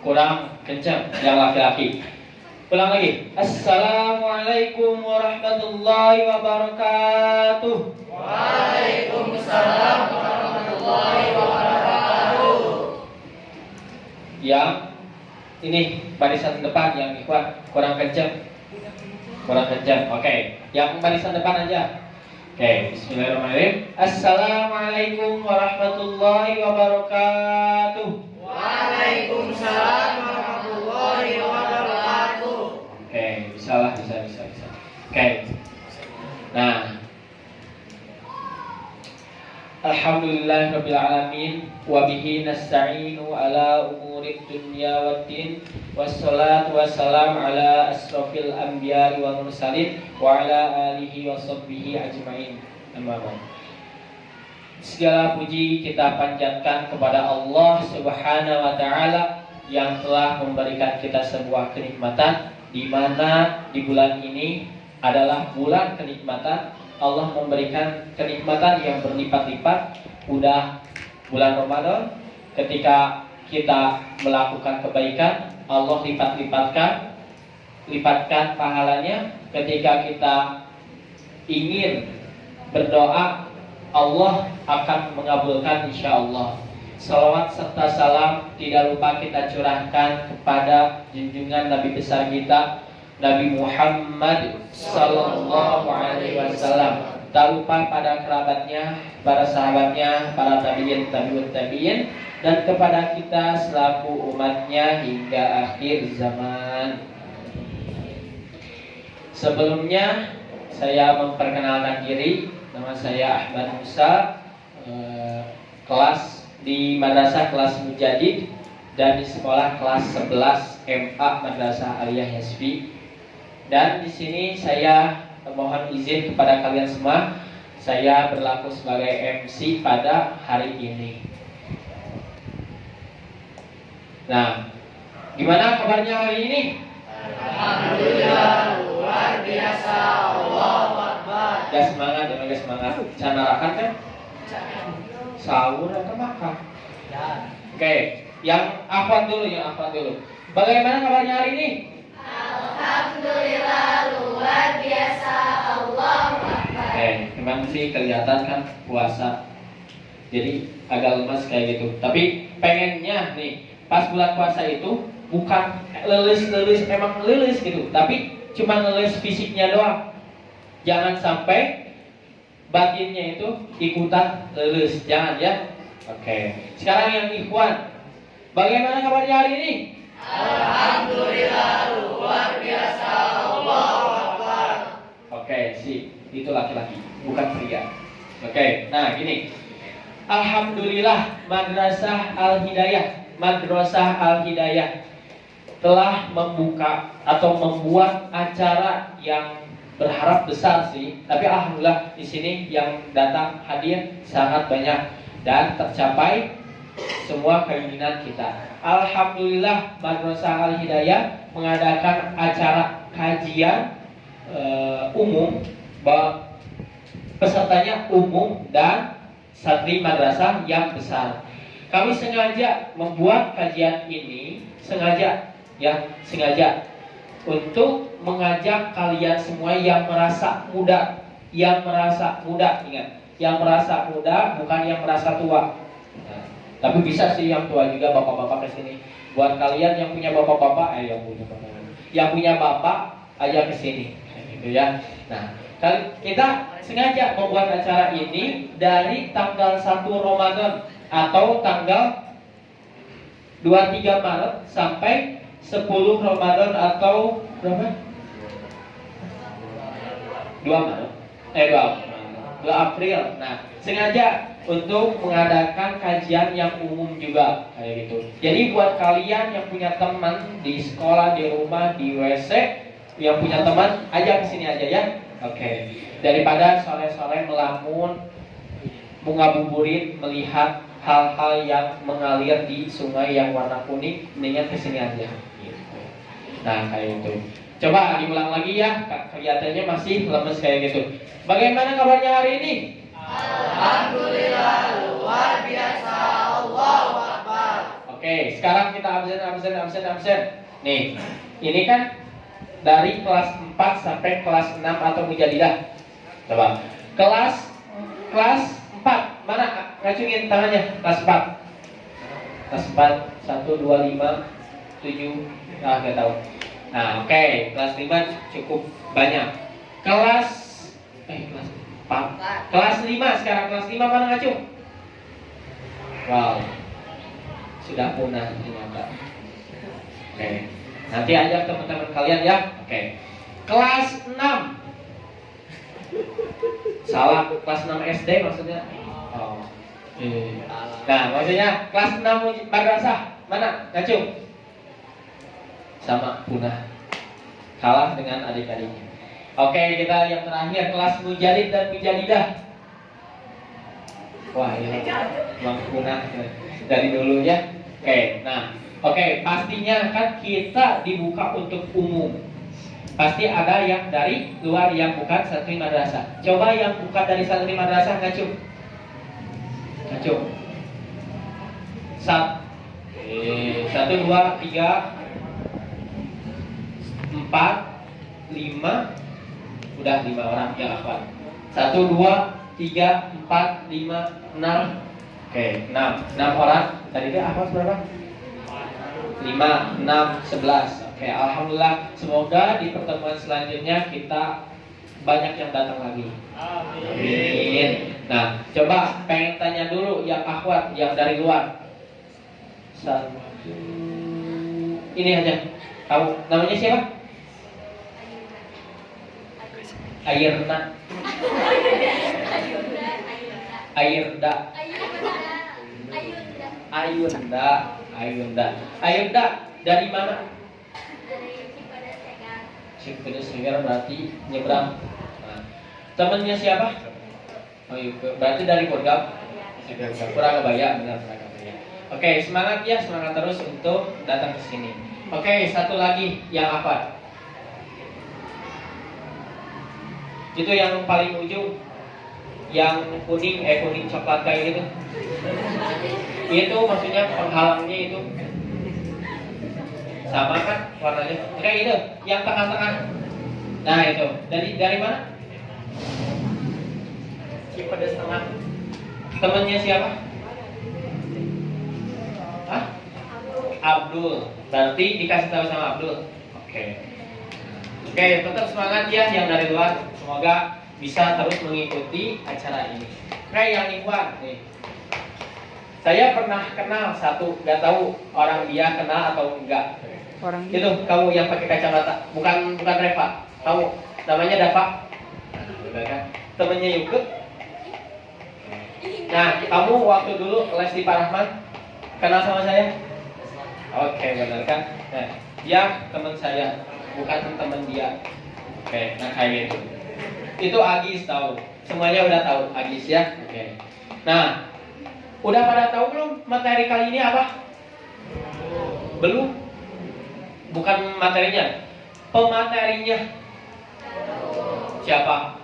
kurang kencang yang laki-laki. Ulang lagi. Assalamualaikum warahmatullahi wabarakatuh. Waalaikumsalam warahmatullahi wabarakatuh. Yang ini barisan depan yang ikhwan kurang kencang. Oke. Yang barisan depan aja. Oke, bismillahirrahmanirrahim. Assalamualaikum warahmatullahi wabarakatuh. Waalaikumsalam warahmatullahi wabarakatuh. Oke, bisa. Oke. Nah, alhamdulillahirabbil alamin wa bihi nasta'inu ala umurid dunya waddin wassalatu wassalamu ala asrofil anbiya'i wal mursalin wa ala alihi wa sahbihi ajma'in. Amma ba'd. Segala puji kita panjatkan kepada Allah Subhanahu wa taala yang telah memberikan kita sebuah kenikmatan, di mana di bulan ini adalah bulan kenikmatan. Allah memberikan kenikmatan yang berlipat-lipat. Udah bulan Ramadan, ketika kita melakukan kebaikan, Allah lipatkan pahalanya. Ketika kita ingin berdoa, Allah akan mengabulkan insyaallah. Salawat serta salam tidak lupa kita curahkan kepada junjungan Nabi besar kita, Nabi Muhammad sallallahu alaihi wasallam. Tak lupa pada kerabatnya, para sahabatnya, para tabi'in, tabi'ut tabi'in, dan kepada kita selaku umatnya hingga akhir zaman. Sebelumnya saya memperkenalkan diri. Nama saya Ahmad Musa, kelas di Madrasah kelas Mujadid dan di sekolah kelas 11 MA Madrasah Aliyah Yasfi. Dan di sini saya mohon izin kepada kalian semua, saya berlaku sebagai MC pada hari ini. Nah, gimana kabarnya hari ini? Alhamdulillah, luar biasa. Allahu Akbar. Gak semangat, gak semangat. Canarakan kan? Sahur atau makan? Oke, yang akhwat dulu. Bagaimana kabarnya hari ini? Alhamdulillah, luar biasa. Allahu Akbar. Oke, memang sih kelihatan kan puasa, jadi agak lemas kayak gitu. Tapi pengennya nih, pas bulan puasa itu bukan lelis emang lelis gitu, tapi cuma lelis fisiknya doang. Jangan sampai batinnya itu ikutan lelis, jangan ya. Oke, sekarang yang ikhwan, bagaimana kabarnya hari ini? Alhamdulillah, luar biasa. Allahu Akbar. Oke, itu laki-laki, bukan pria. Oke, nah gini. Alhamdulillah Madrasah Al-Hidayah telah membuka atau membuat acara yang berharap besar sih. Tapi alhamdulillah di sini yang datang hadir sangat banyak dan tercapai semua keinginan kita. Alhamdulillah Madrasah Al-Hidayah mengadakan acara kajian umum, pesertanya umum dan santri madrasah yang besar. Kami sengaja membuat kajian ini, sengaja untuk mengajak kalian semua yang merasa muda, ingat, yang merasa muda bukan yang merasa tua. Nah, tapi bisa sih yang tua juga, bapak-bapak kesini. Buat kalian yang punya bapak-bapak, yang punya bapak aja kesini, gitu ya. Nah, kita sengaja membuat acara ini dari tanggal 1 Ramadan atau tanggal 23 Maret sampai 10 Ramadan atau berapa? 2 April. Nah, sengaja untuk mengadakan kajian yang umum juga kayak gitu. Jadi buat kalian yang punya teman di sekolah, di rumah, di WC, yang punya teman, ajak kesini aja ya. Oke. Daripada sore-sore melamun, mengabuburit, melihat hal-hal yang mengalir di sungai yang warna kuning, mendingan kesini aja. Gitu. Nah, kayak gitu. Coba diulang lagi ya, kelihatannya masih lemes kayak gitu. Bagaimana kabarnya hari ini? Alhamdulillah, luar biasa. Allahu Akbar. Oke, Oke, sekarang kita absen. Nih, ini kan dari kelas 4 sampai kelas 6 atau mujadilah. Coba. Kelas 4. Mana? Ngacungin tangannya. Kelas 4. Kelas 4 1 2 5 7. Enggak tahu. Nah, oke. Kelas 5 cukup banyak. Kelas 4. Kelas 5 sekarang. Kelas 5 mana ngacung? Wow. Sudah punah ternyata. Oke. Nanti ajak teman-teman kalian ya. Oke. Kelas 6. Salah, kelas 6 SD maksudnya. Oh. Nah, maksudnya kelas 6 madrasah. Mana? Ngacung. Sama, punah. Kalah dengan adik-adiknya. Oke, kita yang terakhir kelas mujadid dan mujadidah. Wah, ini memang punah dari dulu ya. Oke, pastinya kan kita dibuka untuk umum. Pasti ada yang dari luar yang bukan santri madrasah. Coba yang bukan dari santri madrasah ngacung. Ngacung. 1 2 3 4 5. Udah 5 orang yang akhwat. 1 2 3 4 5 6. Oke, 6 orang. Tadi itu akhwat berapa? 5 6 11. Oke, alhamdulillah. Semoga di pertemuan selanjutnya kita banyak yang datang lagi. Amin. Nah, coba pengen tanya dulu yang akhwat yang dari luar. Ini aja. Kamu namanya siapa? Ayirna. Ayunda. Dari mana? Cipedes Segar berarti nyebrang. Nah, temennya siapa? Oh iya, berarti dari Kodam. Surabaya, benar Surabaya. Oke, semangat ya, semangat terus untuk datang ke sini. Oke, satu lagi yang apa? Itu yang paling ujung, yang kuning coklat kayak gitu. Itu maksudnya penghalangnya itu sama kan warnanya? Kayak itu, yang tengah-tengah. Nah itu, dari mana? Cipedes Tengah. Temennya siapa? Hah? Abdul. Berarti dikasih tahu sama Abdul. Oke, tetap semangat ya yang dari luar. Semoga bisa terus mengikuti acara ini. Yang Ikhwan nih. Saya pernah kenal satu, nggak tahu orang dia kenal atau enggak. Orang itu kamu yang pakai kacamata, bukan Reva. Kamu namanya Dava. Kan? Temennya Yuke. Nah, kamu waktu dulu les di Pak Rahman kenal sama saya? Oke, benar kan? Nah, dia teman saya, bukan teman dia. Oke, nah kayak gitu. Itu Agis tahu. Semuanya udah tahu Agis ya. Oke. Nah, udah pada tahu belum materi kali ini apa? Belum? Bukan materinya, pematerinya. Siapa?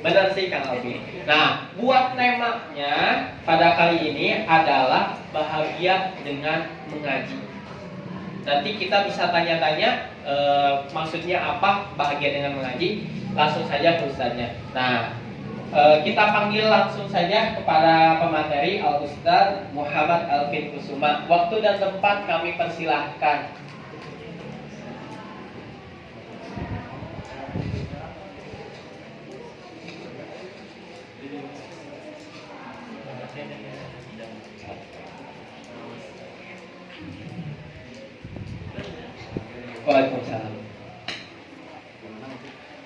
Benar sih Kang Albi. Nah, buat temanya pada kali ini adalah bahagia dengan mengaji. Nanti kita bisa tanya-tanya maksudnya apa bahagia dengan mengaji. Langsung saja ke Ustaznya. Nah, kita panggil langsung saja kepada pemateri Al-Ustaz Muhammad Alvin Kusuma. Waktu dan tempat kami persilahkan. Waalaikumsalam.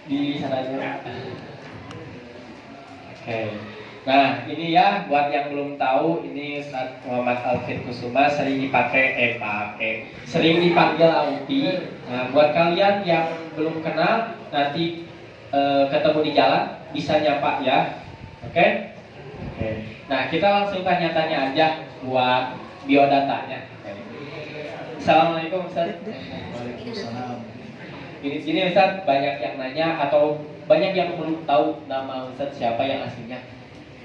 Di sana aja. Oke. Nah, ini ya buat yang belum tahu, ini Ustaz Muhammad Alvin Kusuma sering sering dipanggil Auti. Nah, buat kalian yang belum kenal, nanti ketemu di jalan bisa nyapa ya. Oke? Oke. Nah, kita langsung tanya-tanya aja buat biodatanya. Assalamualaikum Ustaz. Waalaikumsalam. Gini Ustaz, banyak yang nanya atau banyak yang belum tahu nama Ustaz siapa yang aslinya.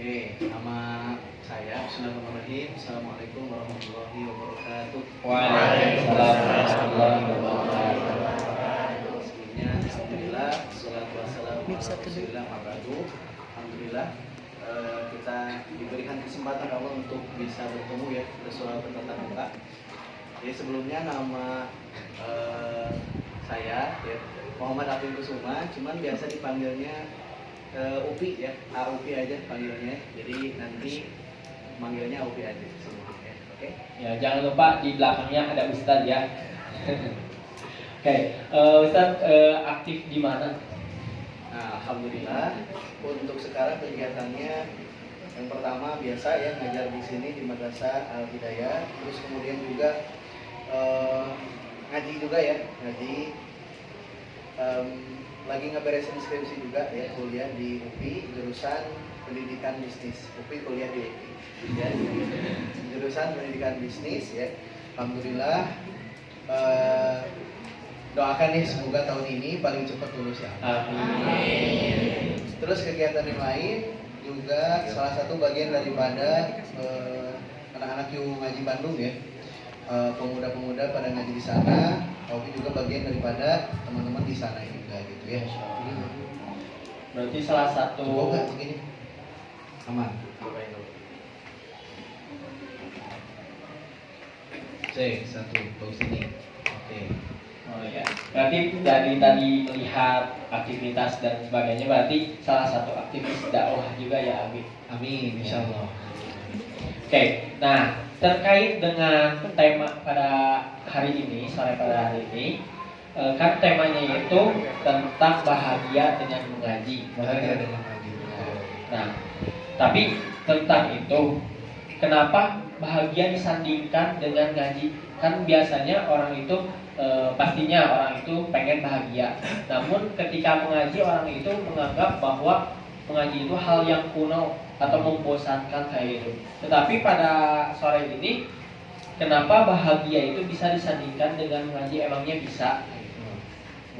Oke, nama saya Bismillahirrahmanirrahim. Assalamualaikum warahmatullahi wabarakatuh. Waalaikumsalam warahmatullahi wabarakatuh. Sebelumnya, alhamdulillah, salatu wassalamu ala rasulillah ma'badu. Alhamdulillah, kita diberikan kesempatan Allah untuk bisa bertemu ya pada suara bertatap muka. Jadi sebelumnya nama saya ya, Muhammad Afin Kusuma, cuman biasa dipanggilnya Upi ya, Upi aja panggilnya. Jadi nanti manggilnya Upi aja semua ya. Oke. Ya, jangan lupa di belakangnya ada Ustadz ya. Oke, Ustadz aktif di mana? Nah, alhamdulillah untuk sekarang kegiatannya yang pertama biasa ya ngajar di sini di Madrasah Al Hidayah, terus kemudian juga ngaji juga ya, ngaji. Lagi ngeberesin skripsi juga ya, kuliah di UPI jurusan pendidikan bisnis. UPI kuliah di UPI ya, jurusan pendidikan bisnis ya. Alhamdulillah, doakan nih semoga tahun ini paling cepat lulus ya. Amin. Terus kegiatan yang lain juga salah satu bagian daripada anak-anak yang ngaji Bandung ya, pemuda-pemuda pada ngaji di sana. Opi juga bagian daripada teman-teman di sana juga gitu ya. Berarti salah satu. Coba nggak begini? Aman. Cobain dulu. Satu, bagus ini. Oke. Oh ya. Berarti dari tadi melihat aktivitas dan sebagainya, berarti salah satu aktivis dakwah juga ya, Abi. Amin, insya Allah. Oke, nah terkait dengan tema pada hari ini, sore pada hari ini, kan temanya itu tentang bahagia dengan mengaji. Bahagia dengan mengaji. Nah, tapi tentang itu, kenapa bahagia disandingkan dengan ngaji? Kan biasanya orang itu pastinya orang itu pengen bahagia. Namun ketika mengaji, orang itu menganggap bahwa mengaji itu hal yang kuno atau membosankan kayak gitu. Tetapi pada sore ini, kenapa bahagia itu bisa disandingkan dengan mengaji? Emangnya bisa?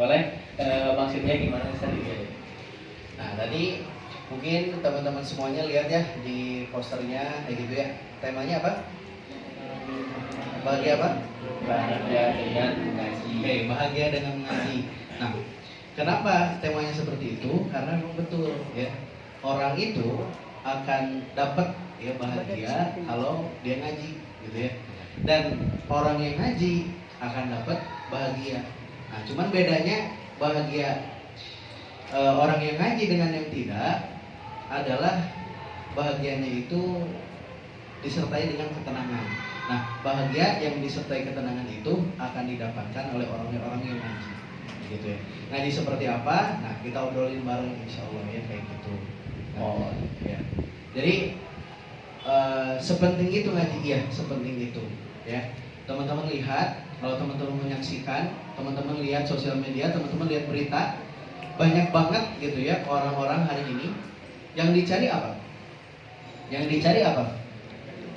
Boleh? Maksudnya gimana Ustaz? Nah, tadi mungkin teman-teman semuanya lihat ya di posternya kayak gitu ya. Temanya apa? Bahagia apa? Bahagia dengan mengaji. Oke, bahagia dengan mengaji. Nah, kenapa temanya seperti itu? Karena memang betul ya. Orang itu akan dapat ya bahagia kalau dia ngaji gitu ya. Dan orang yang ngaji akan dapat bahagia. Nah, cuman bedanya bahagia orang yang ngaji dengan yang tidak adalah bahagianya itu disertai dengan ketenangan. Nah, bahagia yang disertai ketenangan itu akan didapatkan oleh orang-orang yang ngaji, gitu ya. Ngaji seperti apa? Nah, kita obrolin bareng insya Allah ya kayak gitu. Oh, ya. Jadi sepenting itu ngaji ya, sepenting itu ya. Teman-teman lihat, kalau teman-teman menyaksikan, teman-teman lihat sosial media, teman-teman lihat berita, banyak banget gitu ya orang-orang hari ini yang dicari apa? Yang dicari apa?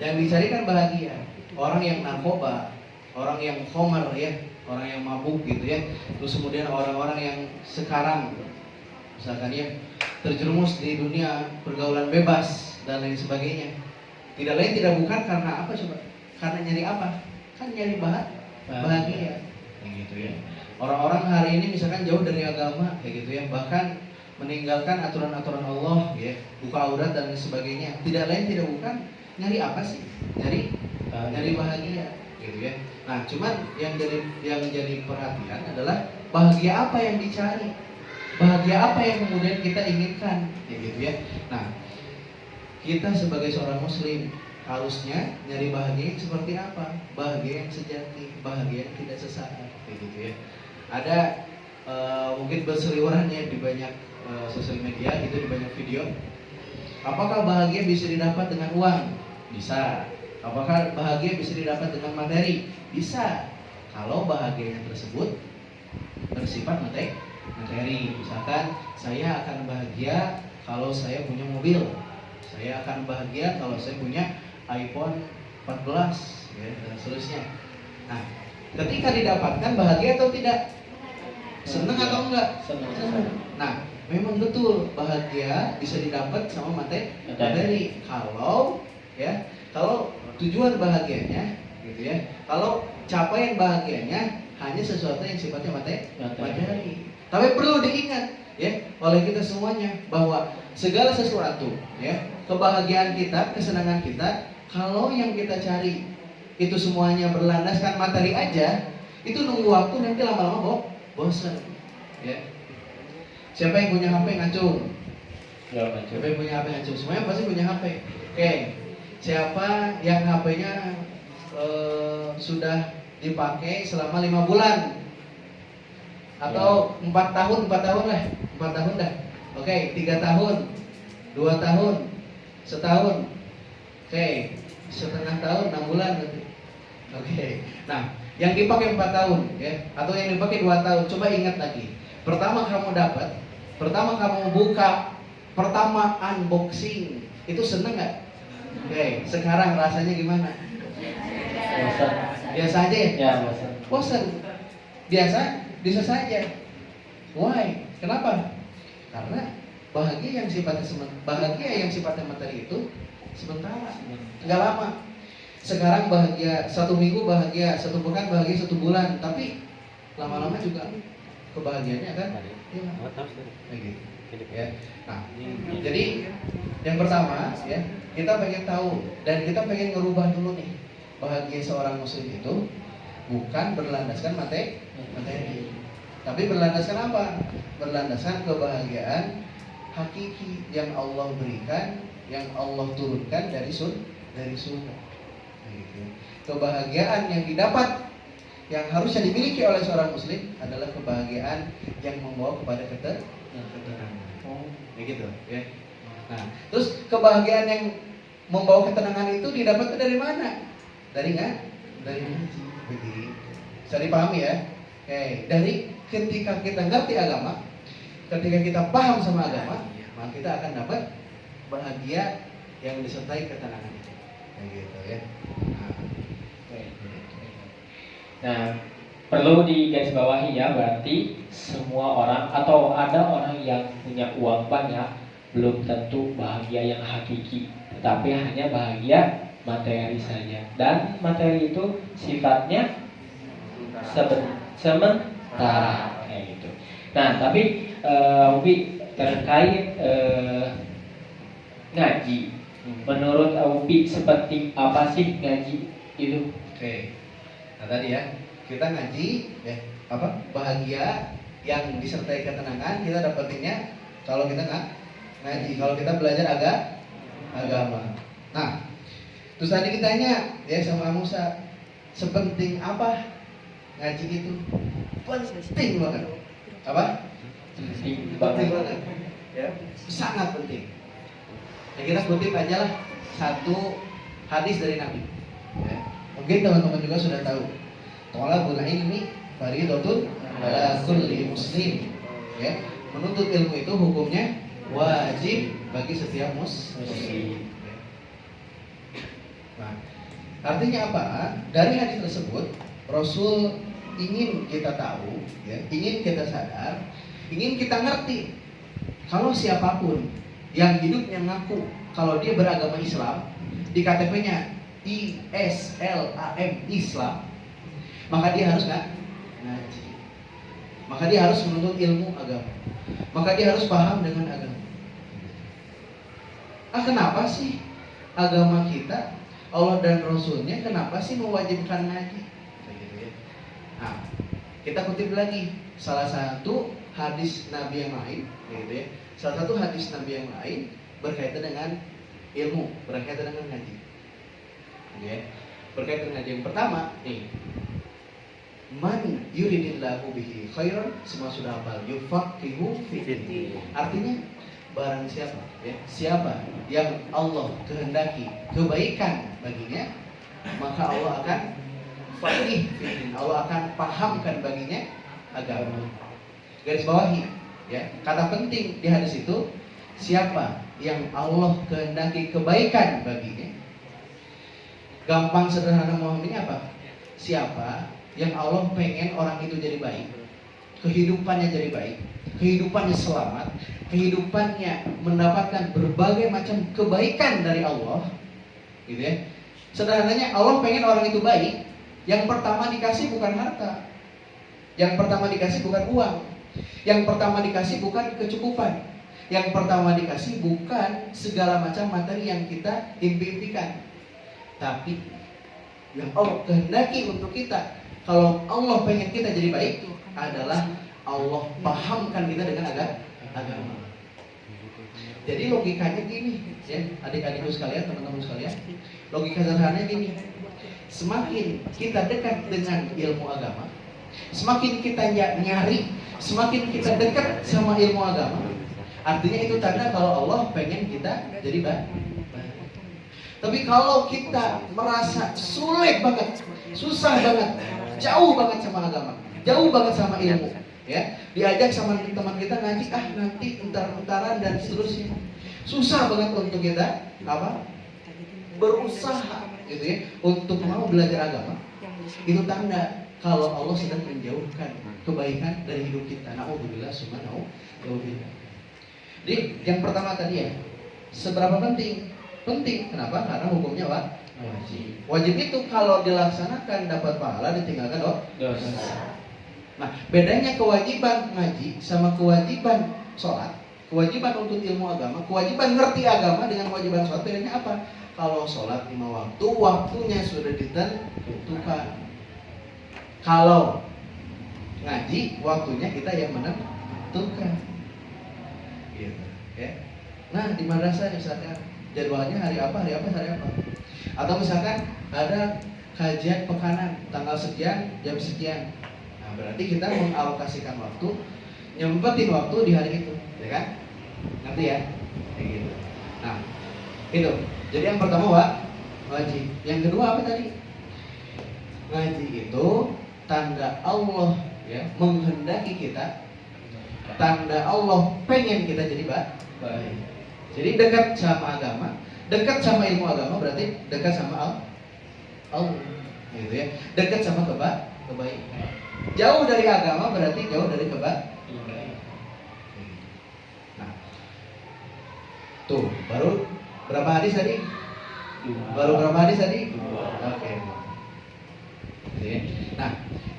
Yang dicari kan bahagia. Orang yang narkoba, orang yang khamar ya, orang yang mabuk gitu ya. Terus kemudian orang-orang yang sekarang misalkan ya terjerumus di dunia pergaulan bebas dan lain sebagainya. Tidak lain tidak bukan karena apa coba? Karena nyari apa? Kan nyari bahagia. Kayak gitu ya. Orang-orang hari ini misalkan jauh dari agama kayak gitu ya, bahkan meninggalkan aturan-aturan Allah ya, buka aurat dan lain sebagainya. Tidak lain tidak bukan nyari apa sih? Nyari bahagia gitu ya. Nah, cuman yang jadi perhatian adalah bahagia apa yang dicari? Bahagia apa yang kemudian kita inginkan kayak gitu ya. Nah, kita sebagai seorang muslim harusnya nyari bahagia yang seperti apa? Bahagia yang sejati, bahagia yang tidak sesaat kayak gitu ya. Ada mungkin berseliweran ya di banyak sosial media gitu, di banyak video. Apakah bahagia bisa didapat dengan uang? Bisa. Apakah bahagia bisa didapat dengan materi? Bisa. Kalau bahagianya tersebut bersifat materi. Misalkan saya akan bahagia kalau saya punya mobil. Saya akan bahagia kalau saya punya iPhone 14 ya, dan seterusnya. Nah, ketika didapatkan bahagia atau tidak? Senang atau enggak? Senang. Nah, memang betul bahagia bisa didapat sama materi. Kalau tujuan bahagianya gitu ya, kalau capaian bahagianya hanya sesuatu yang sifatnya materi. Tapi perlu diingat ya oleh kita semuanya bahwa segala sesuatu ya, kebahagiaan kita, kesenangan kita, kalau yang kita cari itu semuanya berlandaskan materi aja, itu nunggu waktu nanti lama-lama bosan ya. Siapa yang punya HP ngacung? Siapa yang punya HP ngacung? Semuanya pasti punya HP. Oke. Siapa yang HP-nya sudah dipakai selama 5 bulan? Atau 4 tahun lah. 4 tahun dah. Oke, 3 tahun, 2 tahun, setahun. Oke, setengah tahun, 6 bulan gitu. Oke. Nah, yang dipakai 4 tahun ya, atau yang dipakai 2 tahun, coba ingat lagi. Pertama kamu dapat, pertama kamu buka, pertama unboxing, itu seneng nggak? Oke, sekarang rasanya gimana? Biasa aja ya? Ya, bosan. Bisa saja. Why? Kenapa? Karena bahagia yang sifatnya materi itu sementara, nggak lama. Sekarang bahagia 1 minggu, bahagia 1 pekan, bahagia 1 bulan, tapi lama-lama juga kebahagiaannya kan gitu ya. Nah, jadi yang pertama ya, kita pengen tahu dan kita pengen ngerubah dulu nih, bahagia seorang muslim itu bukan berlandaskan materi, tapi berlandaskan apa? Berlandaskan kebahagiaan hakiki yang Allah berikan, yang Allah turunkan dari surga. Gitu. Kebahagiaan yang didapat, yang harusnya dimiliki oleh seorang muslim adalah kebahagiaan yang membawa kepada ketenangan. Begitu ya. Nah, terus kebahagiaan yang membawa ketenangan itu didapatkan dari mana? Dari ngaji. Begitu. Bisa dipahami ya? Oke, dari ketika kita ngerti agama, ketika kita paham sama agama, maka kita akan dapat bahagia yang disertai ketenangan itu. Begitu ya. Nah, perlu digarisbawahi ya, berarti semua orang atau ada orang yang punya uang banyak belum tentu bahagia yang hakiki, tetapi hanya bahagia materi saja. Dan materi itu sifatnya sementara kayak gitu. Nah, tapi Ubi terkait ngaji, menurut Ubi seperti apa sih ngaji itu? Oke. Nah tadi ya, kita ngaji ya, apa? Bahagia yang disertai ketenangan kita dapetinnya kalau kita ngaji, kalau kita belajar agama. Nah, terus tadi ditanya ya sama Musa, sepenting apa ngaji itu? Penting banget. Apa? Penting banget. Ya, sangat penting. Ya, kita kutip aja lah satu hadis dari Nabi. Ya. Mungkin teman-teman juga sudah tahu. Thalabul ilmi fardhatun ala kulli muslim. Ya, menuntut ilmu itu hukumnya wajib bagi setiap muslim. Nah, artinya apa? Dari hadis tersebut, Rasul ingin kita tahu, ya, ingin kita sadar, ingin kita ngerti kalau siapapun yang hidupnya ngaku kalau dia beragama Islam, di KTP-nya Islam, maka dia harus ngaji, maka dia harus menuntut ilmu agama, maka dia harus paham dengan agama. Kenapa sih agama kita, Allah dan Rasulnya, kenapa sih mewajibkan ngaji? Nah, kita kutip lagi salah satu hadis Nabi yang lain, gitu ya. Salah satu hadis Nabi yang lain berkaitan dengan ilmu, berkaitan dengan ngaji. Ya, berkaitan dengan yang pertama nih, man yuridillahu bihi khairan, semua sudah hafal, yufaqihu fiddin. Artinya barang siapa ya, siapa yang Allah kehendaki kebaikan baginya, maka Allah akan faqih fiddin, Allah akan pahamkan baginya agama. Garis bawahi ya, kata penting di hadis itu, siapa yang Allah kehendaki kebaikan baginya. Gampang sederhana memahaminya apa? Siapa yang Allah pengen orang itu jadi baik, kehidupannya jadi baik, kehidupannya selamat, kehidupannya mendapatkan berbagai macam kebaikan dari Allah, gitu ya. Sederhananya Allah pengen orang itu baik. Yang pertama dikasih bukan harta, yang pertama dikasih bukan uang, yang pertama dikasih bukan kecukupan, yang pertama dikasih bukan segala macam materi yang kita impi-impikan, tapi yang Allah kehendaki untuk kita. Kalau Allah pengen kita jadi baik adalah Allah pahamkan kita dengan agama. Jadi logikanya gini, ya, adik-adikku sekalian, teman-teman sekalian, logika sederhananya gini. Semakin kita dekat dengan ilmu agama, semakin kita nyari, semakin kita dekat sama ilmu agama, artinya itu tanda kalau Allah pengen kita jadi baik. Tapi kalau kita merasa sulit banget, susah banget, jauh banget sama agama, jauh banget sama ilmu, ya, diajak sama teman kita ngaji, nanti entar-entaran dan seterusnya, susah banget untuk kita berusaha, gitu ya, untuk mau belajar agama. Itu tanda kalau Allah sedang menjauhkan kebaikan dari hidup kita. Na'udzubillah summa na'udzubillah. Jadi yang pertama tadi ya, seberapa penting? Penting, kenapa? Karena hukumnya wajib. Wajib itu kalau dilaksanakan dapat pahala, ditinggalkan dosa. Nah, bedanya kewajiban ngaji sama kewajiban sholat, kewajiban untuk ilmu agama, kewajiban ngerti agama dengan kewajiban sholat, bedanya apa? Kalau sholat 5 waktu, waktunya sudah ditentukan. Kalau ngaji, waktunya kita yang menentukan. Gitu, ya. Nah, di madrasah misalkan jadwalnya hari apa. Atau misalkan ada kajian pekanan tanggal sekian, jam sekian. Nah, berarti kita mengalokasikan waktu, nyempetin waktu di hari itu, ya kan? Ngerti ya? Kayak gitu. Nah, itu. Jadi yang pertama wajib. Yang kedua apa tadi? Ngaji itu tanda Allah ya menghendaki kita, tanda Allah pengen kita jadi baik. Jadi dekat sama agama, dekat sama ilmu agama berarti dekat sama Allah, gitu ya. Dekat sama kebaikan. Jauh dari agama berarti jauh dari kebaikan. Nah, tuh baru berapa hadis tadi? Baru berapa hadis tadi? Oke. Nah,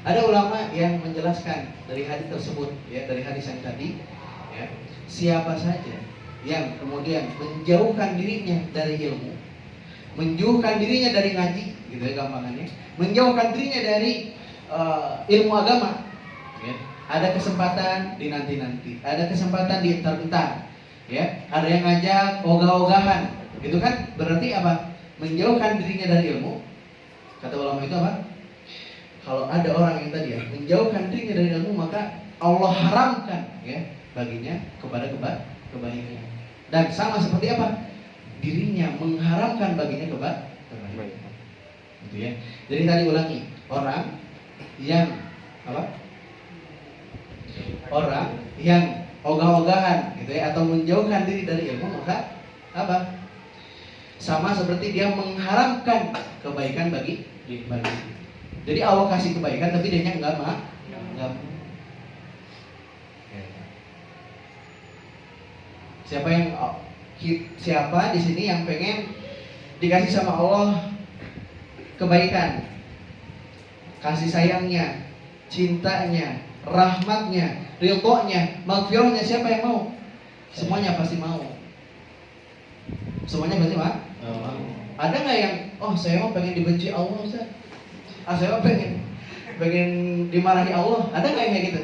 ada ulama yang menjelaskan dari hadis tersebut, ya, dari hadis yang tadi, ya, siapa saja yang kemudian menjauhkan dirinya dari ilmu, menjauhkan dirinya dari ngaji, gitu ya gampangannya, menjauhkan dirinya dari ilmu agama, ya, ada kesempatan di nanti, ada kesempatan di entar-entar, ya, ada yang ngajak ogah-ogahan, itu kan berarti apa? Menjauhkan dirinya dari ilmu. Kata ulama itu apa? Kalau ada orang yang tadi ya menjauhkan dirinya dari ilmu, maka Allah haramkan ya baginya kepada kebaikan. Dan sama seperti apa? Dirinya mengharamkan baginya kebaikan. Gitu ya. Jadi tadi ulangi, orang yang apa? Orang yang ogah-ogahan gitu ya atau menjauhkan diri dari ilmu, maka apa? Sama seperti dia mengharamkan kebaikan bagi. Jadi Allah kasih kebaikan tapi dia enggak mau. Siapa di sini yang pengen dikasih sama Allah kebaikan, kasih sayangnya, cintanya, rahmatnya, ridhonya, maghfirahnya, siapa yang mau? Semuanya pasti mau. Semuanya pasti mau. Ada nggak yang saya mau pengen dibenci Allah Ustaz? Saya mau pengen dimarahi Allah. Ada nggak yang kayak gitu?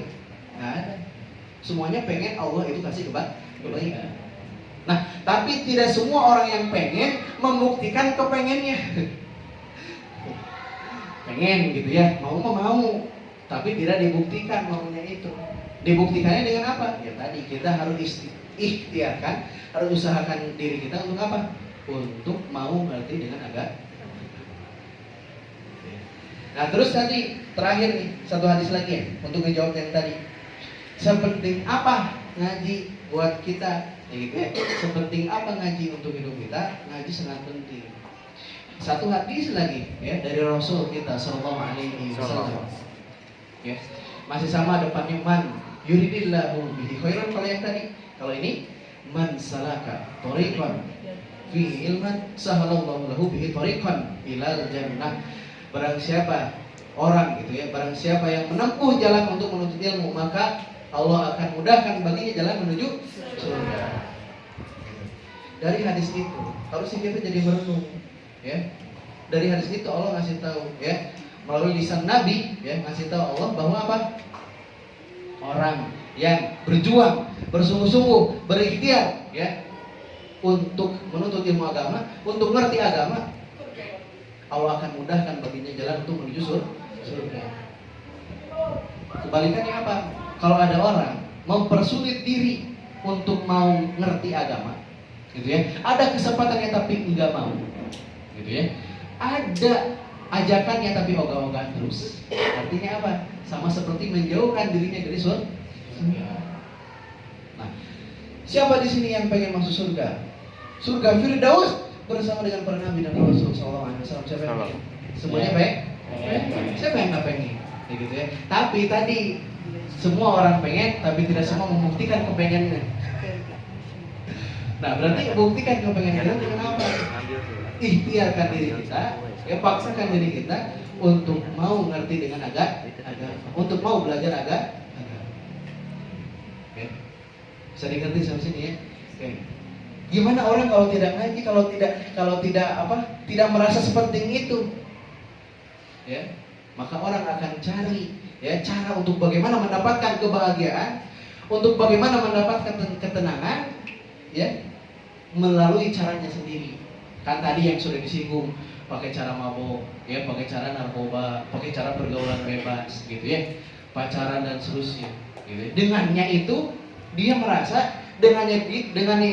Nggak ada. Semuanya pengen Allah itu kasih kebaikan. Nah, tapi tidak semua orang yang pengen membuktikan kepengennya. Pengen gitu ya, mau, tapi tidak dibuktikan maunya itu. Dibuktikannya dengan apa? Ya tadi kita harus ikhtiarkan, harus usahakan diri kita untuk apa? Untuk mau mengerti dengan agama. Nah terus tadi terakhir nih satu hadis lagi ya untuk menjawab yang tadi. Sepenting apa ngaji buat kita? Ya gitu ya. Sepenting apa ngaji untuk hidup kita? Ngaji sangat penting. Satu hadis lagi ya dari Rasul kita Sallallahu Alaihi Wasallam. Ya, masih sama depannya man yuridillahu bihi khairan. Kalau yang tadi, kalau ini man salaka thoriqan fi ilman sahalallahu lahu bihi thoriqan ilal jannah. Barang siapa orang gitu ya, barang siapa yang menempuh jalan untuk menuntut ilmu, maka Allah akan mudahkan baginya jalan menuju surga. Dari hadis itu harusnya kita jadi merenung ya. Dari hadis itu Allah ngasih tahu ya, melalui lisan Nabi ya, ngasih tahu Allah bahwa apa? Orang yang berjuang, bersungguh-sungguh, berikhtiar ya untuk menuntut ilmu agama, untuk ngerti agama, Allah akan mudahkan baginya jalan untuk menuju surga. Kebalikannya apa? Kalau ada orang mempersulit diri untuk mau ngerti agama, gitu ya, ada kesempatannya tapi enggak mau, gitu ya, ada ajakannya tapi ogah-ogahan terus. Artinya apa? Sama seperti menjauhkan dirinya dari surga. Nah, siapa di sini yang pengen masuk surga? Surga Firdaus bersama dengan para nabi dan rasul sallallahu alaihi wasallam. Siapa yang pengen? Semuanya pengen? Siapa yang nggak pengen? Ya gitu ya. Tapi tadi semua orang pengen, tapi tidak semua membuktikan kepengennya. Nah, berarti buktikan kepengennya dengan apa? Ikhtiarkan diri kita, ya paksakan diri kita untuk mau ngerti dengan agama, untuk mau belajar agama. Oke. Bisa dimengerti sampai sini ya? Oke. Gimana orang kalau tidak ngaji, kalau tidak merasa sepenting itu, ya, maka orang akan cari ya cara untuk bagaimana mendapatkan kebahagiaan, untuk bagaimana mendapatkan ketenangan, ya, melalui caranya sendiri. Kan tadi yang sudah disinggung, pakai cara mabuk, ya, pakai cara narkoba, pakai cara pergaulan bebas, gitu ya, pacaran dan seterusnya. Gitu. Dengannya itu dia merasa, dengannya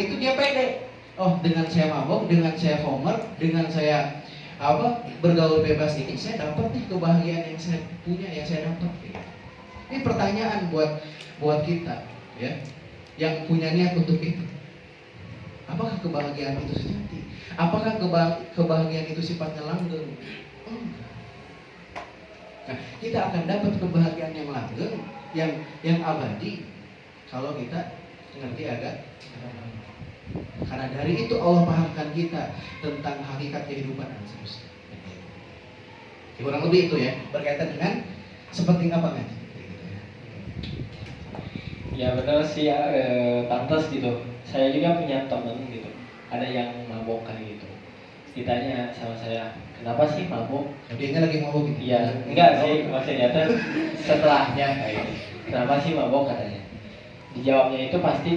itu dia pede. Oh, dengan saya mabuk, dengan saya homer, dengan saya bergaul bebas ini, saya dapat nih kebahagiaan yang saya punya, yang saya dapat. Ini pertanyaan buat kita, ya, yang punya niat untuk itu. Apakah kebahagiaan itu sejati? Apakah kebahagiaan itu sifatnya langgeng? Nah, kita akan dapat kebahagiaan yang langgeng, yang abadi kalau kita ngerti agama. Karena dari itu Allah pahamkan kita tentang hakikat kehidupan dan seterusnya. Kurang lebih itu ya, berkaitan dengan sepenting apa kan? Ya benar sih ya, pantas gitu. Saya juga punya temen gitu, ada yang mabok kayak gitu. Ditanya sama saya, kenapa sih mabok? Dia lagi mabok gitu? Iya, enggak sih, maksudnya tuh setelahnya kayak gitu. Kenapa sih mabok katanya? Dijawabnya itu pasti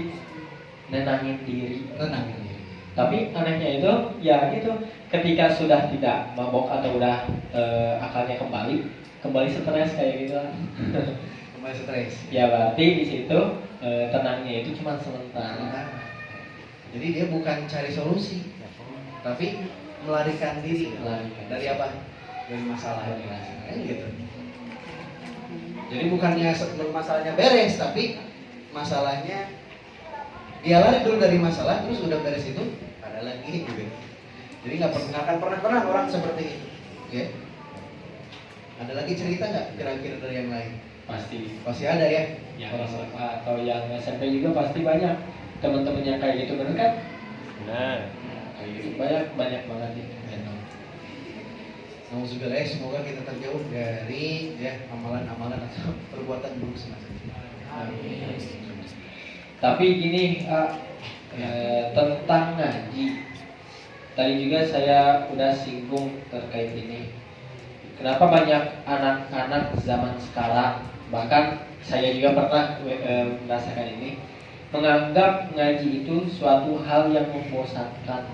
nenangin diri. Tapi anehnya itu, ya itu ketika sudah tidak mabok atau udah akalnya kembali stres kayak gitu lah. Kembali stres. Ya berarti di situ tenangnya itu cuma sementara. Jadi dia bukan cari solusi, tapi melarikan diri. Dari apa? Dari masalah. Gitu. Jadi bukannya masalahnya beres, tapi masalahnya dia lari dulu dari masalah, terus udah beres itu ada lagi gitu. Jadi nggak akan pernah orang seperti itu, ya. Ada lagi cerita nggak kira-kira dari yang lain? Pasti ada ya. Yang SMA atau yang SMP juga pasti banyak teman-teman yang kayak gitu, benar kan? Benar. Kayak gitu banyak banget nih. Alhamdulillah, semoga kita terjauh dari ya amalan-amalan atau perbuatan buruk semacam itu. Amin. Tapi gini tentang ngaji, tadi juga saya udah singgung terkait ini. Kenapa banyak anak-anak zaman sekarang, bahkan saya juga pernah merasakan ini, menganggap ngaji itu suatu hal yang membosankan,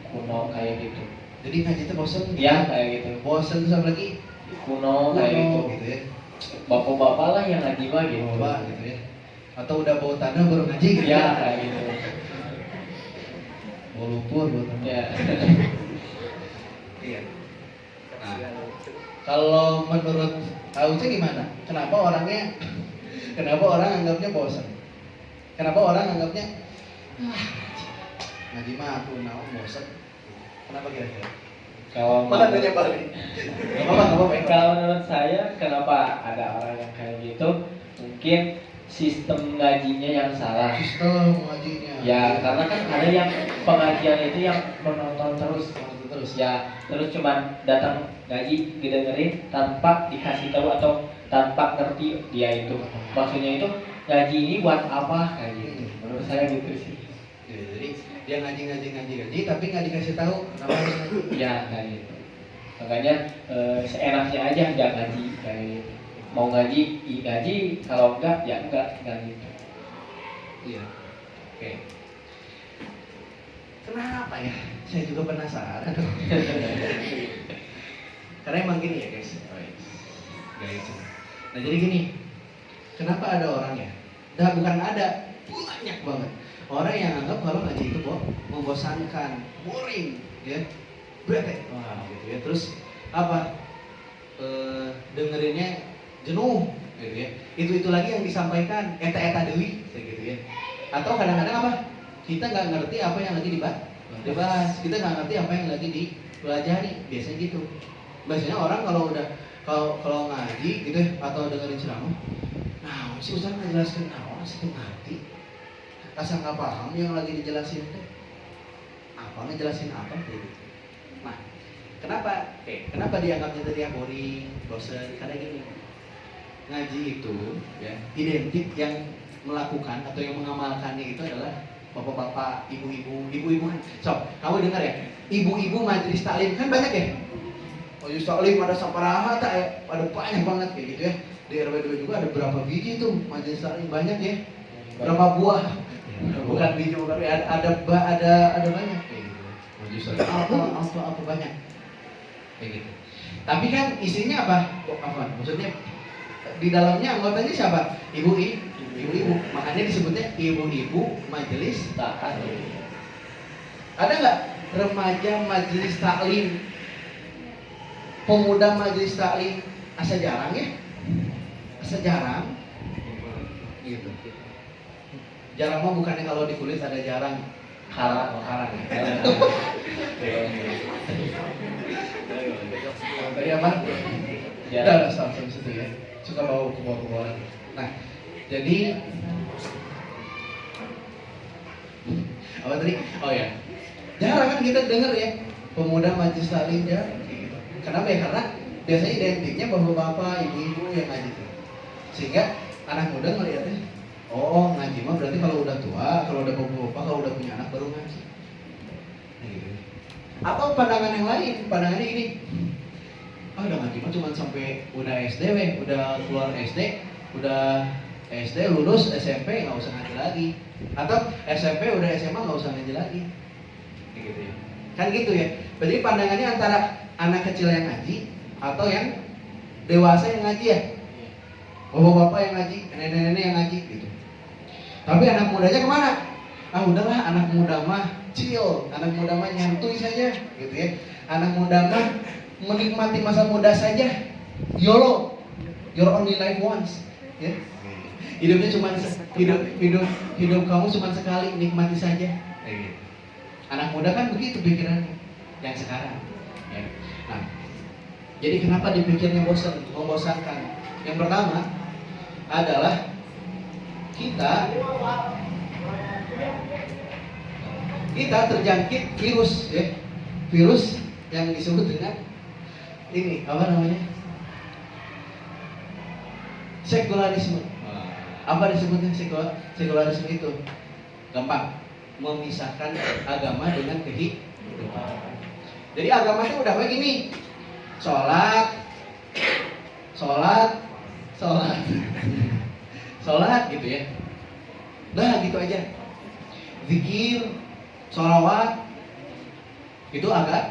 kuno kayak gitu. Jadi ngaji itu bosan? Ya kayak gitu. Bosan terus apa lagi? Kuno kayak gitu. Ya. Bapak-bapak lah yang ngaji mah gitu. Bapak gitu ya. Atau udah bawa tanah baru ngaji gitu ya? Kayak gitu. Bawa lumpur, bawa tanah. Ya. Iya. Nah, kalau menurut Auce gimana? Kenapa orang anggapnya bosan? Kenapa orang anggapnya ngaji mah aku naon bosan? Kenapa kira-kira? Kalau balik. Kalau menurut saya, kenapa ada orang yang kayak gitu? Mungkin sistem ngajinya yang salah. Sistem ngajinya. Ya, karena kan ada yang pengajian itu yang menonton terus ya, terus cuman datang ngaji didengerin tanpa dikasih tahu atau tanpa ngerti dia itu maksudnya itu ngaji ini buat apa kayak gitu. Menurut saya gitu sih. Ya, jadi dia ngaji tapi nggak dikasih tahu kenapa harus ngaji. Ya kayak gitu. Makanya seenaknya aja jangan ngaji kayak gitu. Mau ngaji, ngaji, kalau enggak ya enggak gitu. Iya. Oke. Kenapa ya? Saya juga penasaran. Karena emang gini ya guys. Guys. Nah jadi gini. Kenapa ada orang ya? Dah bukan ada, banyak banget orang yang anggap kalau ngaji itu membosankan, boring, ya, bete, wah gitu ya. Terus apa? Dengerinnya jenuh, gitu ya. Itu lagi yang disampaikan, eta deui, gitu ya. Atau kadang-kadang apa? Kita nggak ngerti apa yang lagi dibahas, kita nggak ngerti apa yang lagi dipelajari, biasanya gitu. Biasanya orang kalau ngaji gitu ya, atau dengerin ceramah, nah si Ustaz ngejelaskan sih ngerti, rasa nggak paham yang lagi dijelasin teh, apa ngejelasin apa gitu. Nah, kenapa dianggapnya tadi yang boring, bosan? Karena gini, ngaji itu ya identik yang melakukan atau yang mengamalkannya itu adalah bapak-bapak, ibu-ibu kan. So, kamu dengar ya, ibu-ibu majelis taklim kan banyak ya. Majelis taklim ada saparaha tak ya, ada banyak banget kayak gitu ya. Di RW2 juga ada berapa biji tuh majelis taklim, banyak ya. Berapa buah? Bukan biji, bukan ada banyak kayak gitu. Majelis taklim apa banyak kayak gitu. Tapi kan isinya apa? Maksudnya di dalamnya anggotanya siapa? Ibu-ibu. Makanya disebutnya ibu-ibu majelis taklim. Ada nggak remaja majelis taklim, pemuda majelis taklim? Asa jarang ya? Asa jarang. Gitu. Jarang mah bukannya kalau di kulit ada jarang. Karang. Tadi apa? Udah sampai situ ya. Suka bawa ke bawah. Nah, jadi apa tadi? Oh ya, jarang kan kita dengar ya pemuda majelis taklim ya. Kenapa ya? Karena biasanya identiknya bapak-bapak, ibu-ibu yang ngaji, sehingga anak muda ngeliatnya, oh ngaji mah berarti kalau udah tua, kalau udah bapak-bapak, kalau udah punya anak baru ngaji. Atau pandangan yang lain, pandangannya ini, udah ngaji mah cuma sampai udah SD, udah keluar SD, udah SD lulus SMP nggak usah ngaji lagi, atau SMP udah SMA nggak usah ngaji lagi, gitu ya. Kan gitu ya. Berarti pandangannya antara anak kecil yang ngaji atau yang dewasa yang ngaji ya, bapak-bapak yang ngaji, nenek-nenek yang ngaji gitu. Tapi anak mudanya kemana? Udahlah anak muda mah chill, anak muda mah nyantuy saja, gitu ya. Anak muda mah menikmati masa muda saja, YOLO, your only life once, ya. Hidupnya cuma hidup kamu cuma sekali, nikmati saja. Anak muda kan begitu pikirannya yang sekarang. Ya. Nah, jadi kenapa dipikirnya membosankan? Yang pertama adalah kita terjangkit virus, ya. Virus yang disebut dengan ini apa namanya? Sekularisme. Apa disebutnya sekularisme itu? Gampang, memisahkan agama dengan kehidupan. Jadi agama itu udah kayak gini, sholat gitu ya. Nah gitu aja. Zikir, sholawat, itu agama.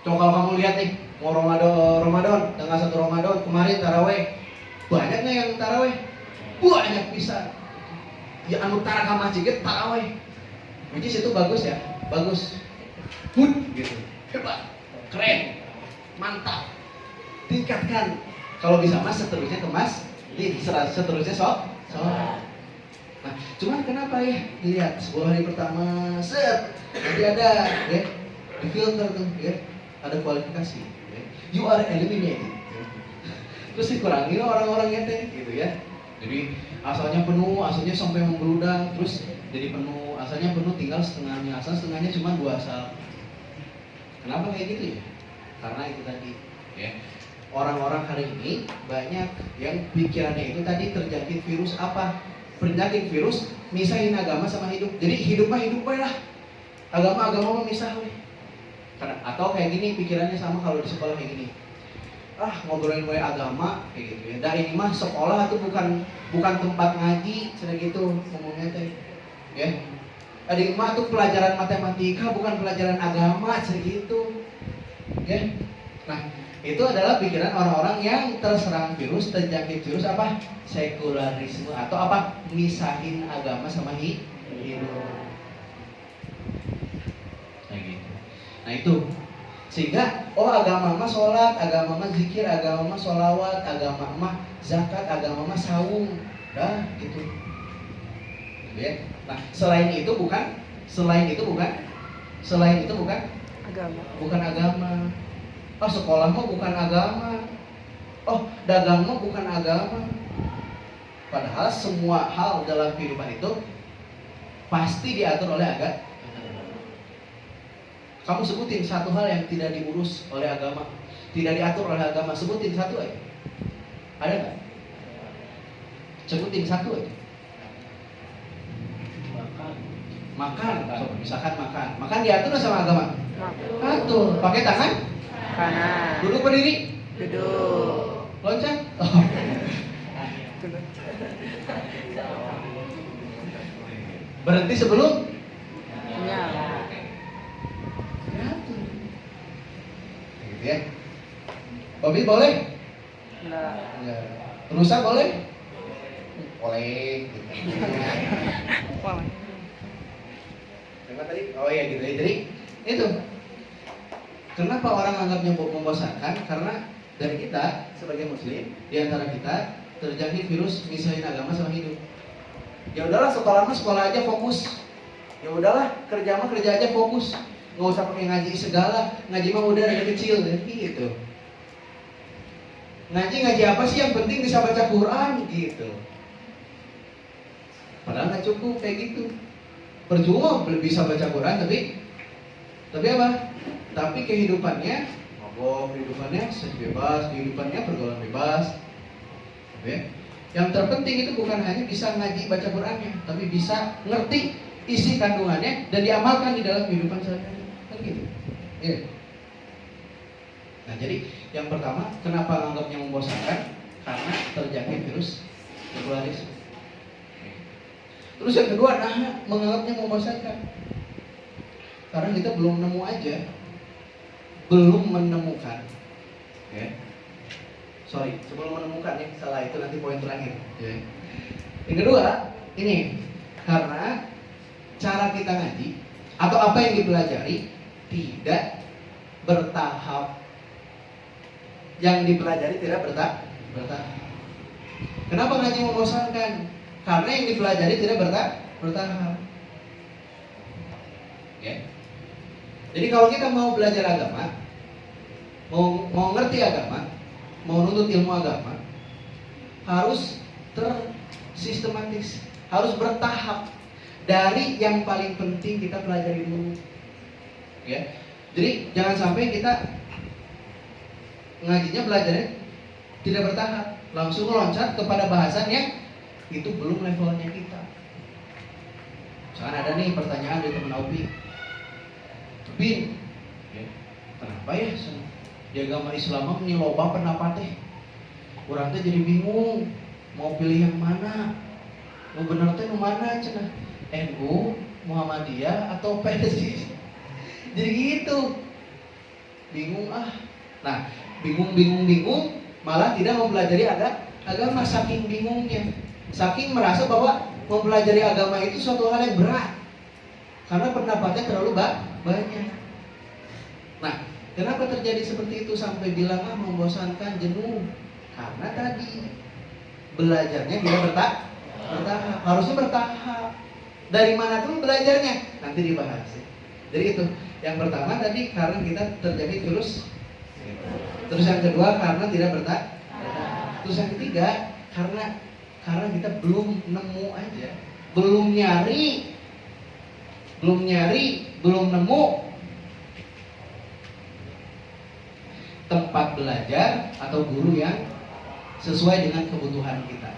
Coba kalau kamu lihat nih, mau Ramadan, tanggal 1 Ramadan kemarin taraweh, banyak nggak yang taraweh? Banyak bisa. Ya anu tara ka masjid taraweh. Which is itu bagus ya, bagus. Good gitu. Hebat, keren, mantap. Tingkatkan. Kalau bisa mas seterusnya ke mas, seterusnya sholat. Nah, cuman kenapa ya? Lihat 10 hari pertama, nanti ada ya, di filter tuh ya, ada kualifikasi. Ya. You are eliminated. Terus dikurangi orang-orangnya teh gitu ya. Jadi asalnya penuh, asalnya sampai membludak, terus jadi penuh, asalnya penuh tinggal setengahnya, setengahnya cuma 2 asal. Kenapa kayak gitu ya? Karena itu tadi ya. Orang-orang hari ini banyak yang pikirannya itu tadi terjangkit virus apa? Penyakit virus misahin agama sama hidup. Jadi hidup mah hidup lah. Agama memisah weh. Karena atau kayak gini pikirannya sama kalau di sekolah kayak gini. Ngobrolin agama kayak gitu ya. Dari ini mah sekolah itu bukan tempat ngaji, sudah gitu ngomongnya teh. Ya. Dari mah itu pelajaran matematika bukan pelajaran agama, segitu. Ya. Nah, itu adalah pikiran orang-orang yang terserang virus, terjangkit virus apa? Sekularisme atau apa? Misahin agama sama hidup. Nah, gitu. Nah, itu. Sehingga agama mah sholat, agama mah zikir, agama mah sholawat, agama mah zakat, agama mah saum, dah gitu. Ya. Nah, selain itu bukan Agama. Bukan agama. Sekolah mah bukan agama. Dagang mah bukan agama. Padahal semua hal dalam kehidupan itu pasti diatur oleh agama. Kamu sebutin satu hal yang tidak diurus oleh agama, tidak diatur oleh agama. Sebutin satu aja. Ada nggak? Sebutin satu aja. Makan. Coba misalkan makan. Makan diatur sama agama? Atur. Pakai tangan? Kanan. Duduk berdiri? Duduk. Loncat? Berhenti sebelum? Kenyang. Gitu ya. Bobby boleh? Enggak. Rusa boleh? Boleh. Gitu. Kenapa tadi? Ya gitu ya. Jadi itu. Kenapa orang anggapnya membosankan? Karena dari kita sebagai muslim, di antara kita terjangkit virus misahin agama sama hidup. Ya udahlah, sekolah aja fokus. Ya udahlah, kerja aja fokus. Nggak usah pakai ngaji segala, ngaji mah udah dari kecil gitu. Ngaji apa sih, yang penting bisa baca Quran gitu. Padahal nggak cukup kayak gitu. Percuma bisa baca Quran tapi apa? Tapi kehidupannya mabok, kehidupannya seks bebas, kehidupannya pergaulan bebas. Ya. Yang terpenting itu bukan hanya bisa ngaji baca Qurannya, tapi bisa ngerti isi kandungannya dan diamalkan di dalam kehidupan sehari-hari. Gitu. Ya. Nah, jadi yang pertama, kenapa anggapnya membosankan? Karena terjangkit virus sekularisme. Terus yang kedua, menganggapnya membosankan karena kita belum menemukan. Ya. Sebelum menemukan ya, salah, itu nanti poin terakhir. Ya. Yang kedua, ini karena cara kita ngaji atau apa yang dipelajari tidak bertahap. Yang dipelajari tidak bertahap. Kenapa ngaji membosankan? Karena yang dipelajari tidak bertahap. Ya. Jadi kalau kita mau belajar agama, mau ngerti agama, mau nuntut ilmu agama, harus tersistematis, harus bertahap. Dari yang paling penting kita pelajari dulu. Ya. Jadi jangan sampai kita ngajinya belajarnya tidak bertahap, langsung loncat kepada bahasan yang itu belum levelnya kita. Misalkan ada nih pertanyaan dari teman Aupi, Bin, ya, kenapa ya di agama Islam ini loba pendapat urang teh jadi bingung mau pilih yang mana, mau bener teh nu mana cenah, NU, Muhammadiyah atau PSI. Jadi gitu, bingung Nah, bingung malah tidak mempelajari agama, saking bingungnya, saking merasa bahwa mempelajari agama itu suatu hal yang berat karena pendapatnya terlalu banyak. Nah, kenapa terjadi seperti itu sampai bilang membosankan, jenuh? Karena tadi belajarnya tidak bertahap. Harusnya bertahap. Dari mana tuh belajarnya? Nanti dibahas. Jadi itu. Yang pertama tadi karena kita terjadi virus. Terus yang kedua karena tidak bertahap. Terus yang ketiga, karena kita belum nemu aja, belum nyari, belum nemu tempat belajar atau guru yang sesuai dengan kebutuhan kita.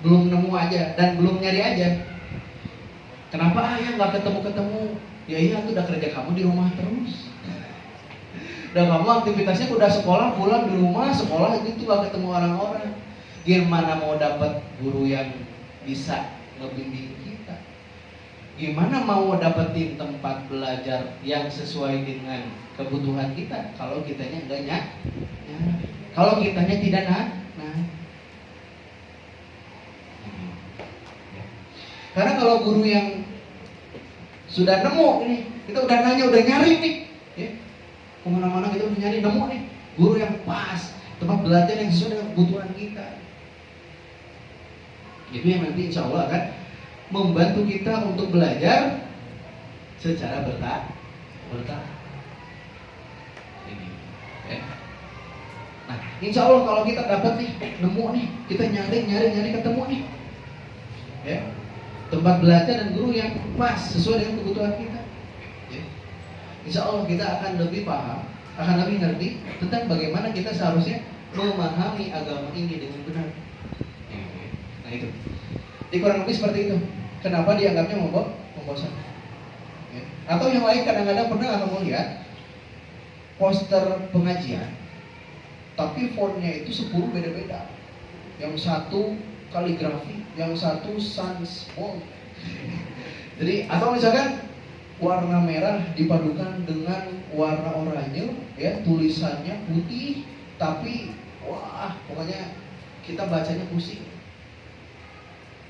Belum nemu aja dan belum nyari aja. Kenapa ayah nggak ketemu? Ya iya tuh udah kerja kamu di rumah terus. Dan kamu aktivitasnya udah sekolah, pulang di rumah, sekolah gitu gak ketemu orang-orang. Gimana mau dapat guru yang bisa ngebimbing kita? Gimana mau dapetin tempat belajar yang sesuai dengan kebutuhan kita kalau kitanya enggak nyari? Kalau kitanya tidak Karena kalau guru yang sudah nemu ini, kita udah nanya, udah nyari nih, ya. Kemana-mana kita udah nyari, nemu nih guru yang pas, tempat belajar yang sesuai dengan kebutuhan kita. Itu yang nanti insya Allah akan membantu kita untuk belajar secara bertahap. Ya. Nah, insya Allah kalau kita dapat nih, nemu nih, kita nyari ketemu nih, ya, tempat belajar dan guru yang pas sesuai dengan kebutuhan kita. Ya. Insya Allah kita akan lebih paham, akan lebih ngerti tentang bagaimana kita seharusnya memahami agama ini dengan benar. Nah itu, di kurang lebih seperti itu. Kenapa dianggapnya membosankan? Ya. Atau yang lain kadang-kadang pernah kamu lihat poster pengajian, tapi fontnya itu 10 beda-beda. Yang satu kaligrafi, yang satu sans font. Jadi atau misalkan warna merah dipadukan dengan warna oranye, ya, tulisannya putih, tapi wah, pokoknya kita bacanya pusing.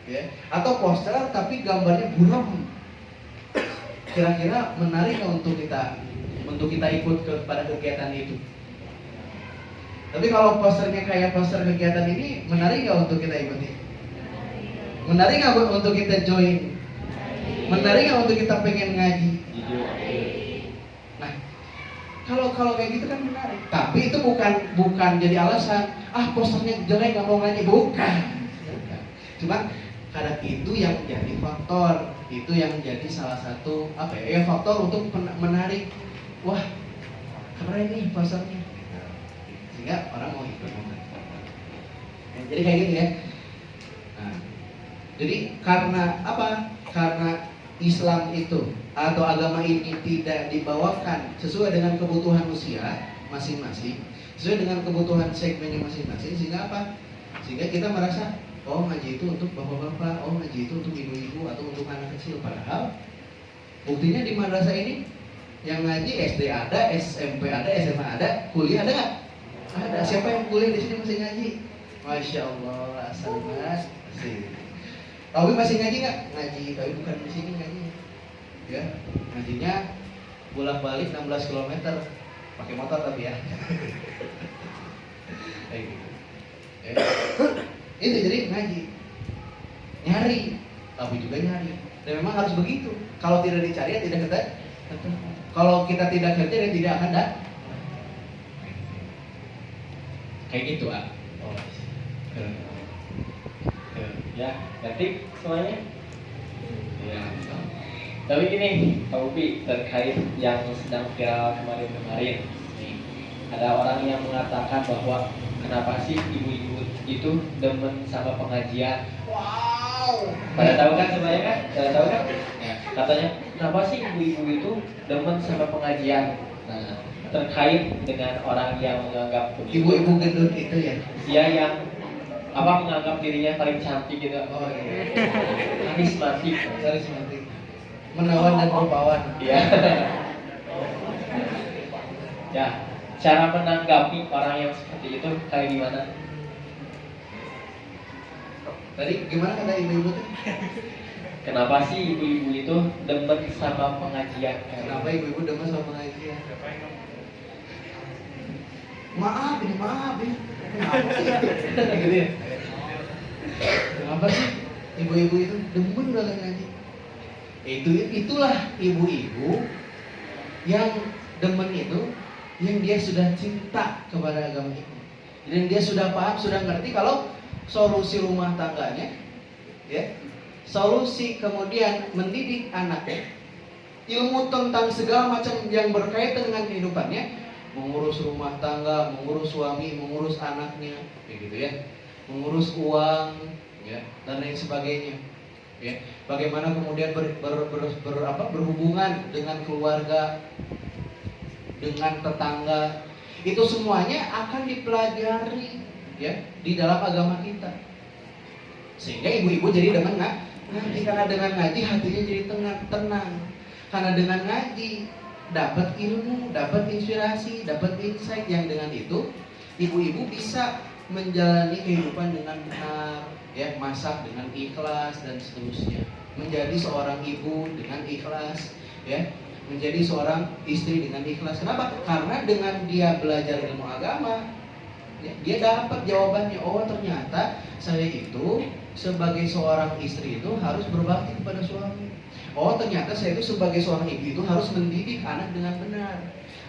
Ya. Atau poster tapi gambarnya buram. Kira-kira menarik nggak untuk kita ikut kepada kegiatan itu? Tapi kalau posternya kayak poster kegiatan ini, menarik nggak untuk kita ikuti? Menarik nggak untuk kita join? Menarik nggak untuk kita pengen ngaji? Nah, kalau kayak gitu kan menarik. Tapi itu bukan jadi alasan. Posternya jelek nggak mau ngaji, bukan. Cuma karena itu yang jadi faktor, itu yang jadi salah satu faktor untuk menarik. Wah, keren nih posternya. Sehingga orang mau ikut. Jadi kayak gitu ya. Nah, jadi karena apa? Karena Islam itu atau agama ini tidak dibawakan sesuai dengan kebutuhan usia masing-masing, sesuai dengan kebutuhan segmennya masing-masing, sehingga apa? Sehingga kita merasa, oh ngaji itu untuk bapak-bapak, oh ngaji itu untuk ibu-ibu atau untuk anak kecil. Padahal buktinya di madrasah ini yang ngaji SD ada, SMP ada, SMA ada, kuliah ada nggak? Ada. Siapa yang kuliah di sini masih ngaji? Masya Allah, asal mas. Tapi masih ngaji nggak? Ngaji, tapi bukan di sini ngaji. Ya, ngajinya bolak-balik 16 km, pakai motor tapi ya. Kayak gitu. Ya. Itu jadi ngaji, nyari, tapi juga nyari. Dan memang harus begitu. Kalau tidak dicari ya tidak ketemu. Kalau kita tidak kerja ya tidak akan ada. Kayak gitu Ya, ngerti semuanya? Ya. Tapi gini, Pak Upi, terkait yang sedang viral kemarin-kemarin, ada orang yang mengatakan bahwa kenapa sih ibu-ibu itu demen sama pengajian? Wow. Pada tahu kan semuanya kan? Pada tahu kan? Ya. Katanya kenapa sih ibu-ibu itu demen sama pengajian? Nah, terkait dengan orang yang menganggap ibu-ibu gendut itu ya? Iya, yang menganggap dirinya paling cantik gitu. Oh iya. Karismatik. Menawan dan rupawan. Iya. Ya, cara menanggapi orang yang seperti itu kayak gimana? Tadi gimana kata ibu-ibu tuh? Kenapa sih ibu-ibu itu demen sama pengajian? Kenapa ibu-ibu demen sama pengajian? Maaf ini. Kenapa sih? Gitu ya? Kenapa sih ibu-ibu itu demen banget ngaji? Itulah ibu-ibu yang demen itu, yang dia sudah cinta kepada agama ini. Dan dia sudah paham, sudah ngerti kalau solusi rumah tangganya, ya, solusi kemudian mendidik anaknya, ilmu tentang segala macam yang berkaitan dengan kehidupannya, mengurus rumah tangga, mengurus suami, mengurus anaknya, begitu ya, mengurus uang, ya, dan lain sebagainya. Ya, bagaimana kemudian berhubungan dengan keluarga, dengan tetangga, itu semuanya akan dipelajari ya di dalam agama kita. Sehingga ibu-ibu jadi demen ngaji, karena dengan ngaji hatinya jadi tenang. Karena dengan ngaji dapat ilmu, dapat inspirasi, dapat insight yang dengan itu ibu-ibu bisa menjalani kehidupan dengan benar, ya, masak dengan ikhlas dan seterusnya. Menjadi seorang ibu dengan ikhlas, ya, menjadi seorang istri dengan ikhlas. Kenapa? Karena dengan dia belajar ilmu agama, ya, dia dapat jawabannya. Oh, ternyata saya itu sebagai seorang istri itu harus berbakti kepada suami. Oh, ternyata saya itu sebagai seorang ibu itu harus mendidik anak dengan benar.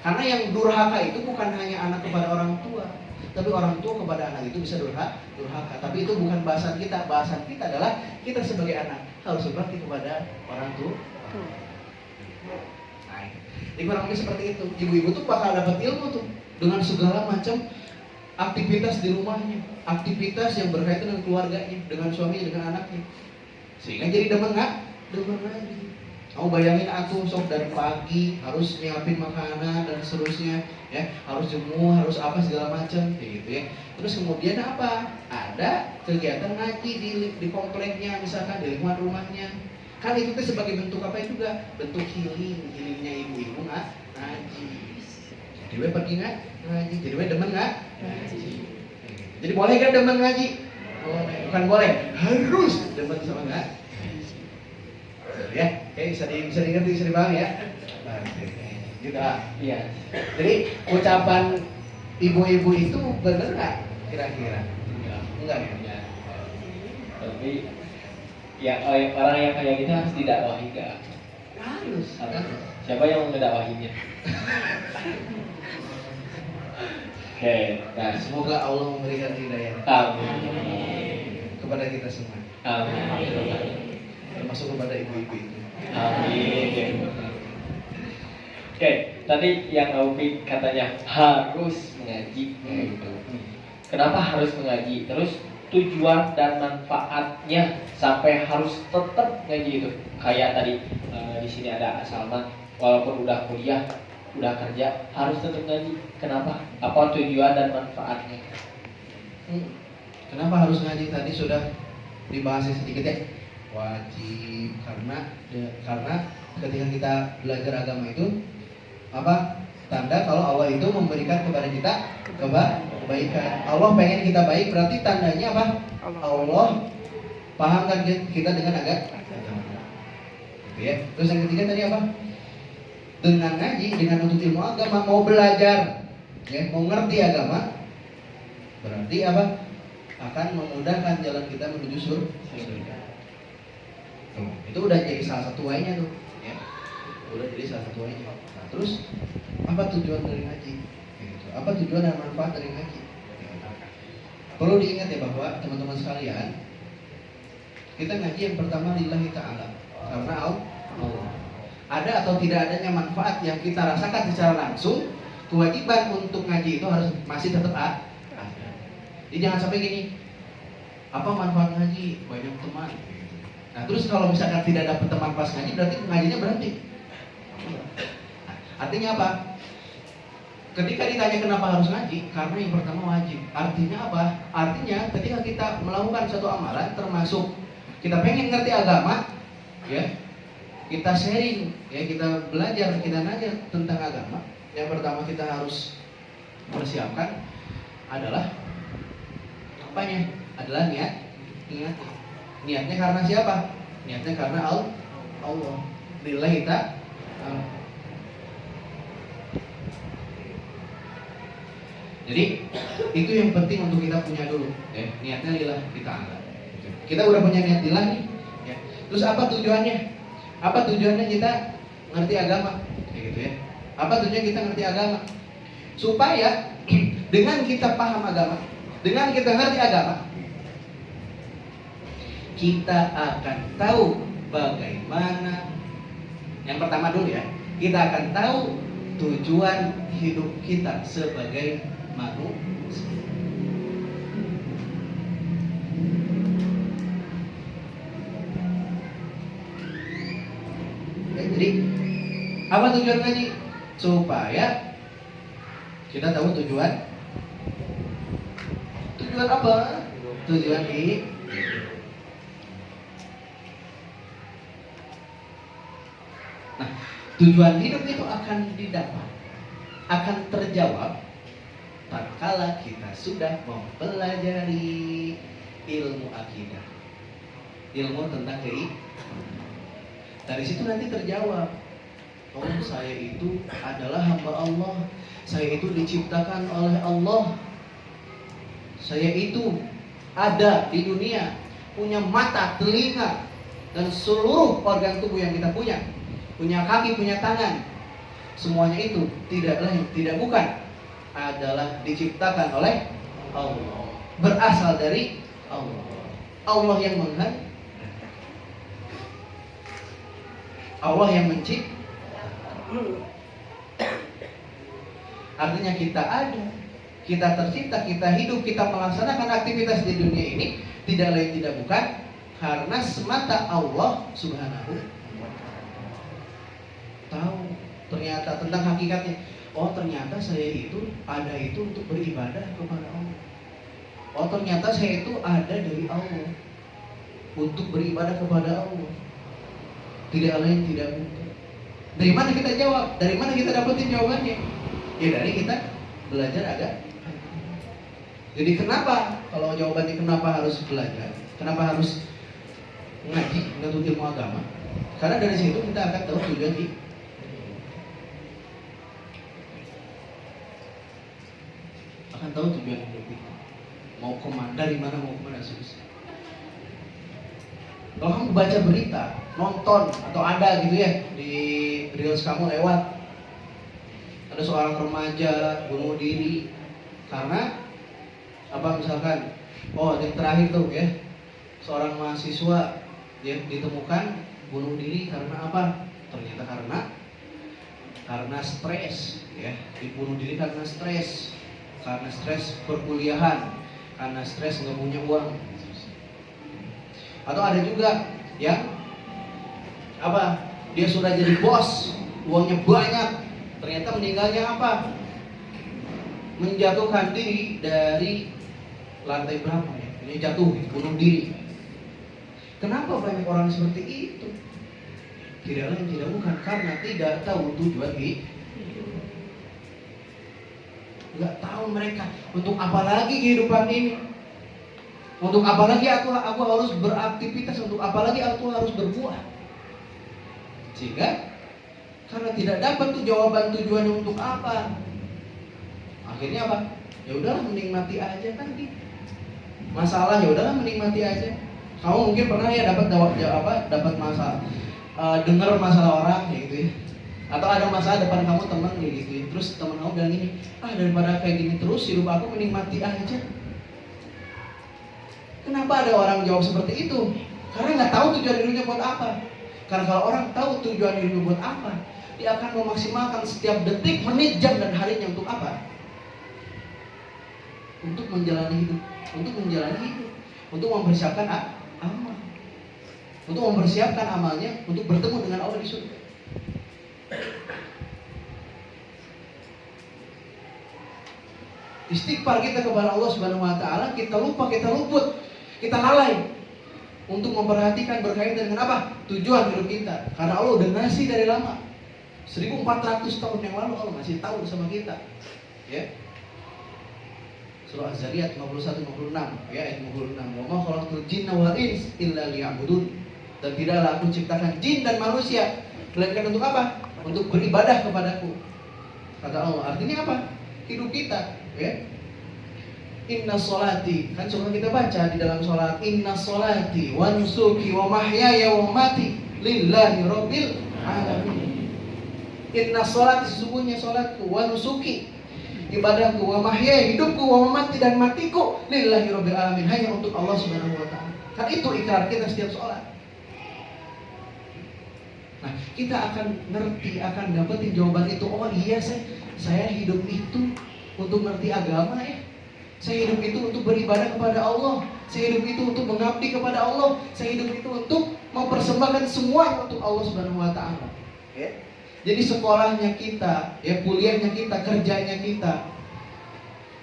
Karena yang durhaka itu bukan hanya anak kepada orang tua, tapi orang tua kepada anak itu bisa durhaka. Tapi itu bukan bahasan kita. Bahasan kita adalah kita sebagai anak harus berbakti kepada orang tua. Nah, jadi kurang lebih seperti itu. Ibu-ibu tuh bakal dapat ilmu tuh dengan segala macam aktivitas di rumahnya, aktivitas yang berkaitan dengan keluarganya, dengan suaminya, dengan anaknya. Sehingga jadi demen lagi. Kamu bayangin aku sok dari pagi harus nyiapin makanan dan seterusnya, ya, harus jemur, harus apa segala macam, kayak gitu ya. Terus kemudian apa? Ada kegiatan ngaji di kompleknya, misalkan di lingkungan rumahnya. Kan itu sebagai bentuk apa juga? Bentuk healingnya ibu-ibu ngaji. Jadi we pergi ngaji, jadi we demen ngaji. Jadi boleh kan demen ngaji? Boleh. Bukan boleh, harus demen sama ngaji. Ya, oke, bisa dimengerti, bisa dipahami ya. Nah, gitu. Iya. Jadi ucapan ibu-ibu itu benar nggak kira-kira? Enggak ya. Tapi ya orang yang kayak gitu harus didakwahi nggak? Harus. Siapa yang mendakwahinya? Oke, nah Semoga Allah memberikan hidayah amin kepada kita semua, amin termasuk kepada ibu-ibu itu. amin. Oke, tadi yang Aufi katanya harus mengaji. Kenapa harus mengaji? Terus tujuan dan manfaatnya sampai harus tetap ngaji itu. Kayak tadi di sini ada Salman, walaupun udah kuliah, udah kerja, harus tetap ngaji. Kenapa? Apa tujuan dan manfaatnya? Kenapa harus ngaji? Tadi sudah dibahas sedikit ya. Wajib karena ketika kita belajar agama itu apa? Tanda kalau Allah itu memberikan kepada kita kebaikan. Allah pengen kita baik, berarti tandanya apa? Allah pahamkan kita dengan agama. Gitu ya. Terus yang ketiga tadi apa? Dengan ngaji, dengan untuk ilmu agama, mau belajar, ya, mau ngerti agama, berarti apa? Akan memudahkan jalan kita menuju surga. Tuh, itu udah jadi salah satu why-nya tuh, ya. Udah jadi salah satu why-nya. Nah, terus apa tujuan dari ngaji? Gitu. Apa tujuan dan manfaat dari ngaji? Gitu. Perlu diingat ya bahwa teman-teman sekalian, kita ngaji yang pertama lillahi ta'ala, karena Allah. Ada atau tidak adanya manfaat yang kita rasakan secara langsung, kewajiban untuk ngaji itu harus masih tetap ada. Jadi jangan sampai gini, apa manfaat ngaji? Banyak teman. Nah, terus kalau misalkan tidak dapat teman pas ngaji, berarti ngajinya berhenti. Nah, artinya apa? Ketika ditanya kenapa harus ngaji, karena yang pertama wajib. Artinya apa? Artinya ketika kita melakukan satu amalan, termasuk kita pengen ngerti agama, ya, kita sharing, ya, kita belajar, kita ngajar tentang agama. Yang pertama kita harus persiapkan adalah apanya? Adalah niatnya. Niatnya karena siapa? Niatnya karena Allah. Lillahi ta'ala. Jadi itu yang penting untuk kita punya dulu, ya. Niatnya lillahi ta'ala. Kita udah punya niat lillah nih, ya. Terus apa tujuannya? Apa tujuannya kita ngerti agama? Kayak gitu ya. Apa tujuannya kita ngerti agama? Supaya dengan kita paham agama, dengan kita ngerti agama, kita akan tahu bagaimana. Yang pertama dulu ya, kita akan tahu tujuan hidup kita sebagai manusia. Ya, jadi apa tujuan ngaji? Supaya kita tahu tujuan apa? Tujuan hidup. Nah, tujuan hidup itu akan didapat, akan terjawab tatkala kita sudah mempelajari ilmu akidah, ilmu tentang kehidupan. Dari situ nanti terjawab, oh saya itu adalah hamba Allah, saya itu diciptakan oleh Allah, saya itu ada di dunia, punya mata, telinga, dan seluruh organ tubuh yang kita punya kaki, punya tangan. Semuanya itu tidak lain, tidak bukan adalah diciptakan oleh Allah, berasal dari Allah. Allah yang menghendaki, Allah yang mencipta. Artinya kita ada, kita tercipta, kita hidup, kita melaksanakan aktivitas di dunia ini tidak lain tidak bukan karena semata Allah Subhanahu tahu ternyata tentang hakikatnya. Oh ternyata saya itu ada itu untuk beribadah kepada Allah. Oh ternyata saya itu ada dari Allah untuk beribadah kepada Allah. Tidak lain tidak bukan. Dari mana kita jawab? Dari mana kita dapetin jawabannya? Ya dari kita belajar agak. Jadi kenapa? Kalau jawabannya kenapa harus belajar? Kenapa harus ngaji, menuntut ilmu agama? Karena dari situ kita akan tahu tujuan hidup. Akan tahu tujuan hidup kita. Mau kemana, dari mana mau kemana susah. Kalau kamu baca berita, nonton atau ada gitu ya di reels kamu lewat, ada seorang remaja bunuh diri karena apa misalkan, oh yang terakhir tuh ya, seorang mahasiswa dia ditemukan bunuh diri karena apa? Ternyata karena stres ya, dibunuh diri karena stres perkuliahan, karena stres nggak punya uang. Atau ada juga yang apa? Dia sudah jadi bos, uangnya banyak, ternyata meninggalnya apa? Menjatuhkan diri dari lantai berapa ya? Ini jatuh, bunuh diri. Kenapa banyak orang seperti itu? Tidak lain tidak bukan karena tidak tahu tujuan hidup. Nggak tahu mereka untuk apa lagi kehidupan ini. Untuk apa lagi aku harus beraktivitas, untuk apa lagi aku harus berbuat. Sehingga karena tidak dapat tuh jawaban tujuannya untuk apa, akhirnya apa? Ya udahlah menikmati aja kan gitu. Masalah ya udahlah menikmati aja. Kamu mungkin pernah ya dapat masalah, dengar masalah orang ya gitu ya. Atau ada masalah depan kamu teman ya gitu ya. Terus teman kamu bilang gini, daripada kayak gini terus hidup aku menikmati aja. Kenapa ada orang jawab seperti itu? Karena nggak tahu tujuan hidupnya buat apa. Karena kalau orang tahu tujuan hidupnya buat apa, dia akan memaksimalkan setiap detik, menit, jam, dan harinya untuk apa? Untuk menjalani hidup, untuk mempersiapkan amal, untuk mempersiapkan amalnya untuk bertemu dengan Allah di surga. Istighfar kita kepada Allah Subhanahu Wa Taala, kita lupa, kita luput, kita lalai untuk memperhatikan berkaitan dengan apa? Tujuan hidup kita. Karena Allah udah ngasih dari lama. 1400 tahun yang lalu Allah ngasih tahu sama kita. Ya. Surah Az-Zariyat 51-56 ya, ayat 56. Wa ma khalaqtul jinna wal ins illa liya'budun. Dan tidaklah aku ciptakan jin dan manusia melainkan untuk apa? Untuk beribadah kepadaku. Kata Allah. Artinya apa? Hidup kita, ya. Inna sholati, kan suka kita baca di dalam sholat, inna sholati wa nusuki wa mahyaya wa mati lillahi rabbil alamin. Inna sholati, sesungguhnya sholatku, wa nusuki, ibadahku wa mahya, hidupku wa mamati, dan matiku lillahi rabbil alamin, hanya untuk Allah Subhanahu wa taala. Kan itu ikrar kita setiap sholat. Nah, kita akan ngerti, akan dapetin jawaban itu. Oh iya, saya hidup itu untuk ngerti agama ya. Saya hidup itu untuk beribadah kepada Allah. Saya hidup itu untuk mengabdi kepada Allah. Saya hidup itu untuk mempersembahkan semuanya untuk Allah Subhanahu wa taala. Ya. Jadi sekolahnya kita, ya kuliahnya kita, kerjanya kita,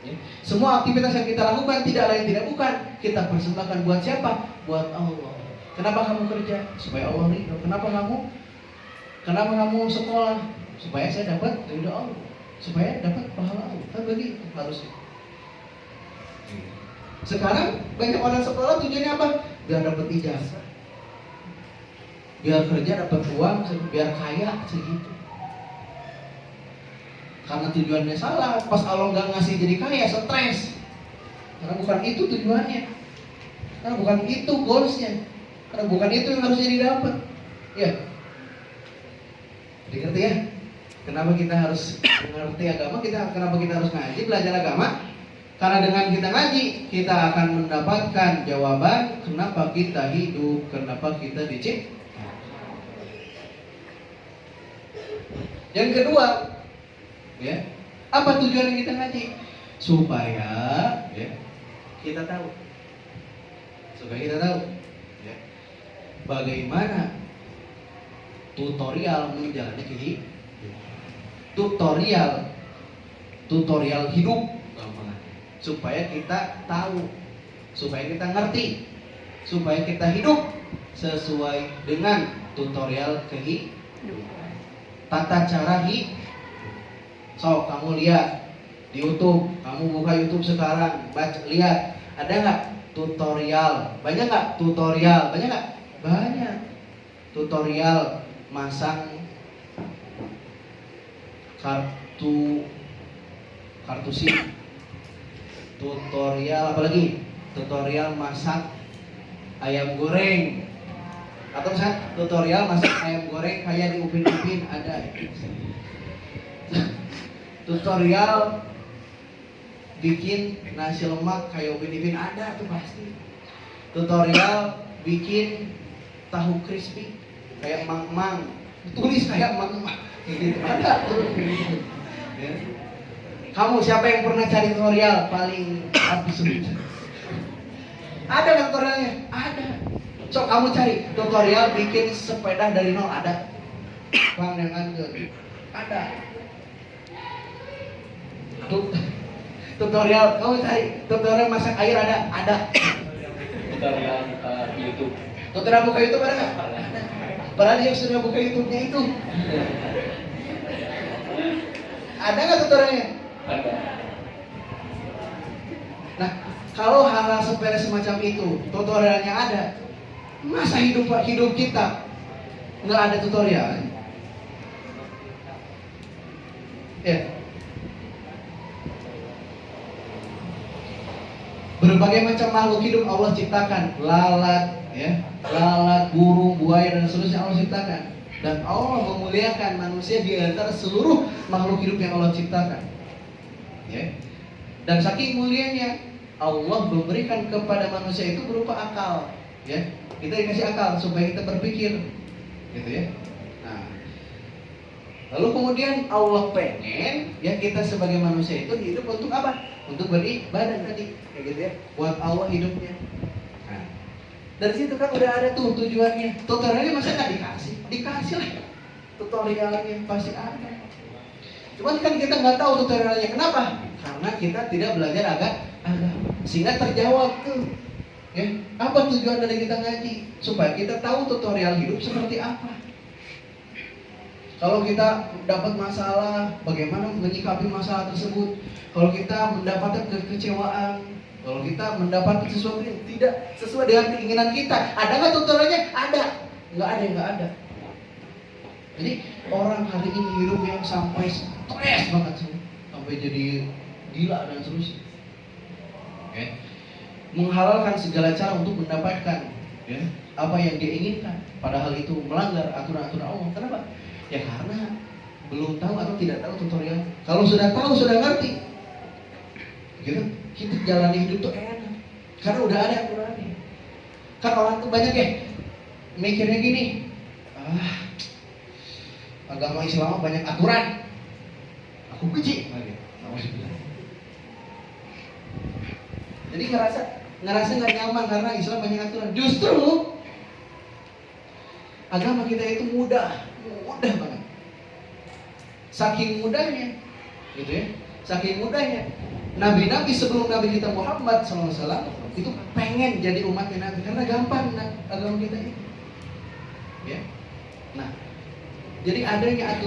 ya, semua aktivitas yang kita lakukan tidak lain tidak bukan kita persembahkan buat siapa? Buat Allah. Kenapa kamu kerja? Supaya Allah ridho. Kenapa kamu sekolah? Supaya saya dapat ridho Allah. Supaya dapat pahala Allah. Kan begitu harusnya. Sekarang banyak orang sekolah tujuannya apa? Biar dapat ijazah, biar kerja dapat uang, biar kaya segitu. Karena tujuannya salah, pas Allah nggak ngasih jadi kaya, stres. Karena bukan itu tujuannya, karena bukan itu goalsnya, karena bukan itu yang harusnya didapat. Ya, dikerti ya? Kenapa kita harus mengerti agama? Kenapa kita harus ngaji, belajar agama? Karena dengan kita ngaji, kita akan mendapatkan jawaban kenapa kita hidup, kenapa kita diciptakan. Yang kedua, ya, apa tujuan kita ngaji? Supaya ya, kita tahu, ya, bagaimana tutorial menjalani kehidupan, tutorial hidup. Supaya kita tahu, supaya kita ngerti, supaya kita hidup sesuai dengan tutorial kehidupan, tata cara hidup. So, kamu lihat di YouTube, kamu buka YouTube sekarang, lihat, ada nggak tutorial? Banyak nggak tutorial? Banyak nggak? Banyak. Tutorial masang kartu SIM. Tutorial apa lagi? Tutorial masak ayam goreng. Atau misalnya tutorial masak ayam goreng kayak di Upin-Ipin ada. Tutorial bikin nasi lemak kayak Upin-Ipin ada tuh pasti. Tutorial bikin tahu crispy kayak Mang-Mang. Tulis kayak Mang-Mang. Ada tuh. Ya. Kamu siapa yang pernah cari tutorial paling habis? Ada nggak tutorialnya? Ada. So kamu cari tutorial bikin sepeda dari nol, ada. Bang dengan ada. Tutorial kamu cari tutorial masak air ada. Tutorial YouTube. Tutorial buka YouTube ada nggak? Padahal dia sudah buka YouTube-nya itu. Ada nggak tutorialnya? Ada. Nah, kalau hal-hal sepele semacam itu, tutorialnya ada, masa hidup kita nggak ada tutorial? Ya. Berbagai macam makhluk hidup Allah ciptakan, lalat, ya, burung, buaya dan seterusnya Allah ciptakan. Dan Allah memuliakan manusia di antara seluruh makhluk hidup yang Allah ciptakan. Ya. Dan saking mulianya Allah memberikan kepada manusia itu berupa akal, ya. Kita dikasih akal supaya kita berpikir, gitu ya. Nah, lalu kemudian Allah pengen ya kita sebagai manusia itu hidup untuk apa? Untuk beribadah tadi, kayak gitu ya. Buat Allah hidupnya. Nah, dari situ kan udah ada tuh tujuannya. Tutorialnya masa nggak dikasih? Dikasih lah. Tutorialnya pasti ada. Cuman kan kita nggak tahu tutorialnya. Kenapa? Karena kita tidak belajar agama. Sehingga terjawab tuh. Ya, apa tujuan dari kita ngaji? Supaya kita tahu tutorial hidup seperti apa. Kalau kita dapat masalah, bagaimana menyikapi masalah tersebut? Kalau kita mendapatkan kekecewaan, kalau kita mendapatkan sesuatu yang tidak sesuai dengan keinginan kita, ada nggak tutorialnya? Ada. Nggak ada. Jadi orang hari ini hidup yang sampai stres banget sih, sampai jadi gila dan seterusnya. Okay. Menghalalkan segala cara untuk mendapatkan ya, apa yang dia inginkan, padahal itu melanggar aturan-aturan Allah. Kenapa? Ya karena belum tahu atau tidak tahu tutorial. Kalau sudah tahu, sudah ngerti, gitu. Kita jalani hidup tuh enak karena udah ada aturannya. Kan orang tuh banyak ya mikirnya gini, agama Islam banyak aturan, aku benci. Jadi ngerasa nggak nyaman karena Islam banyak aturan. Justru agama kita itu mudah banget. Saking mudahnya, gitu ya. Saking mudahnya. Nabi-nabi sebelum Nabi kita Muhammad SAW itu pengen jadi umatnya Nabi karena gampang agama kita ini. Ya. Nah, jadi adanya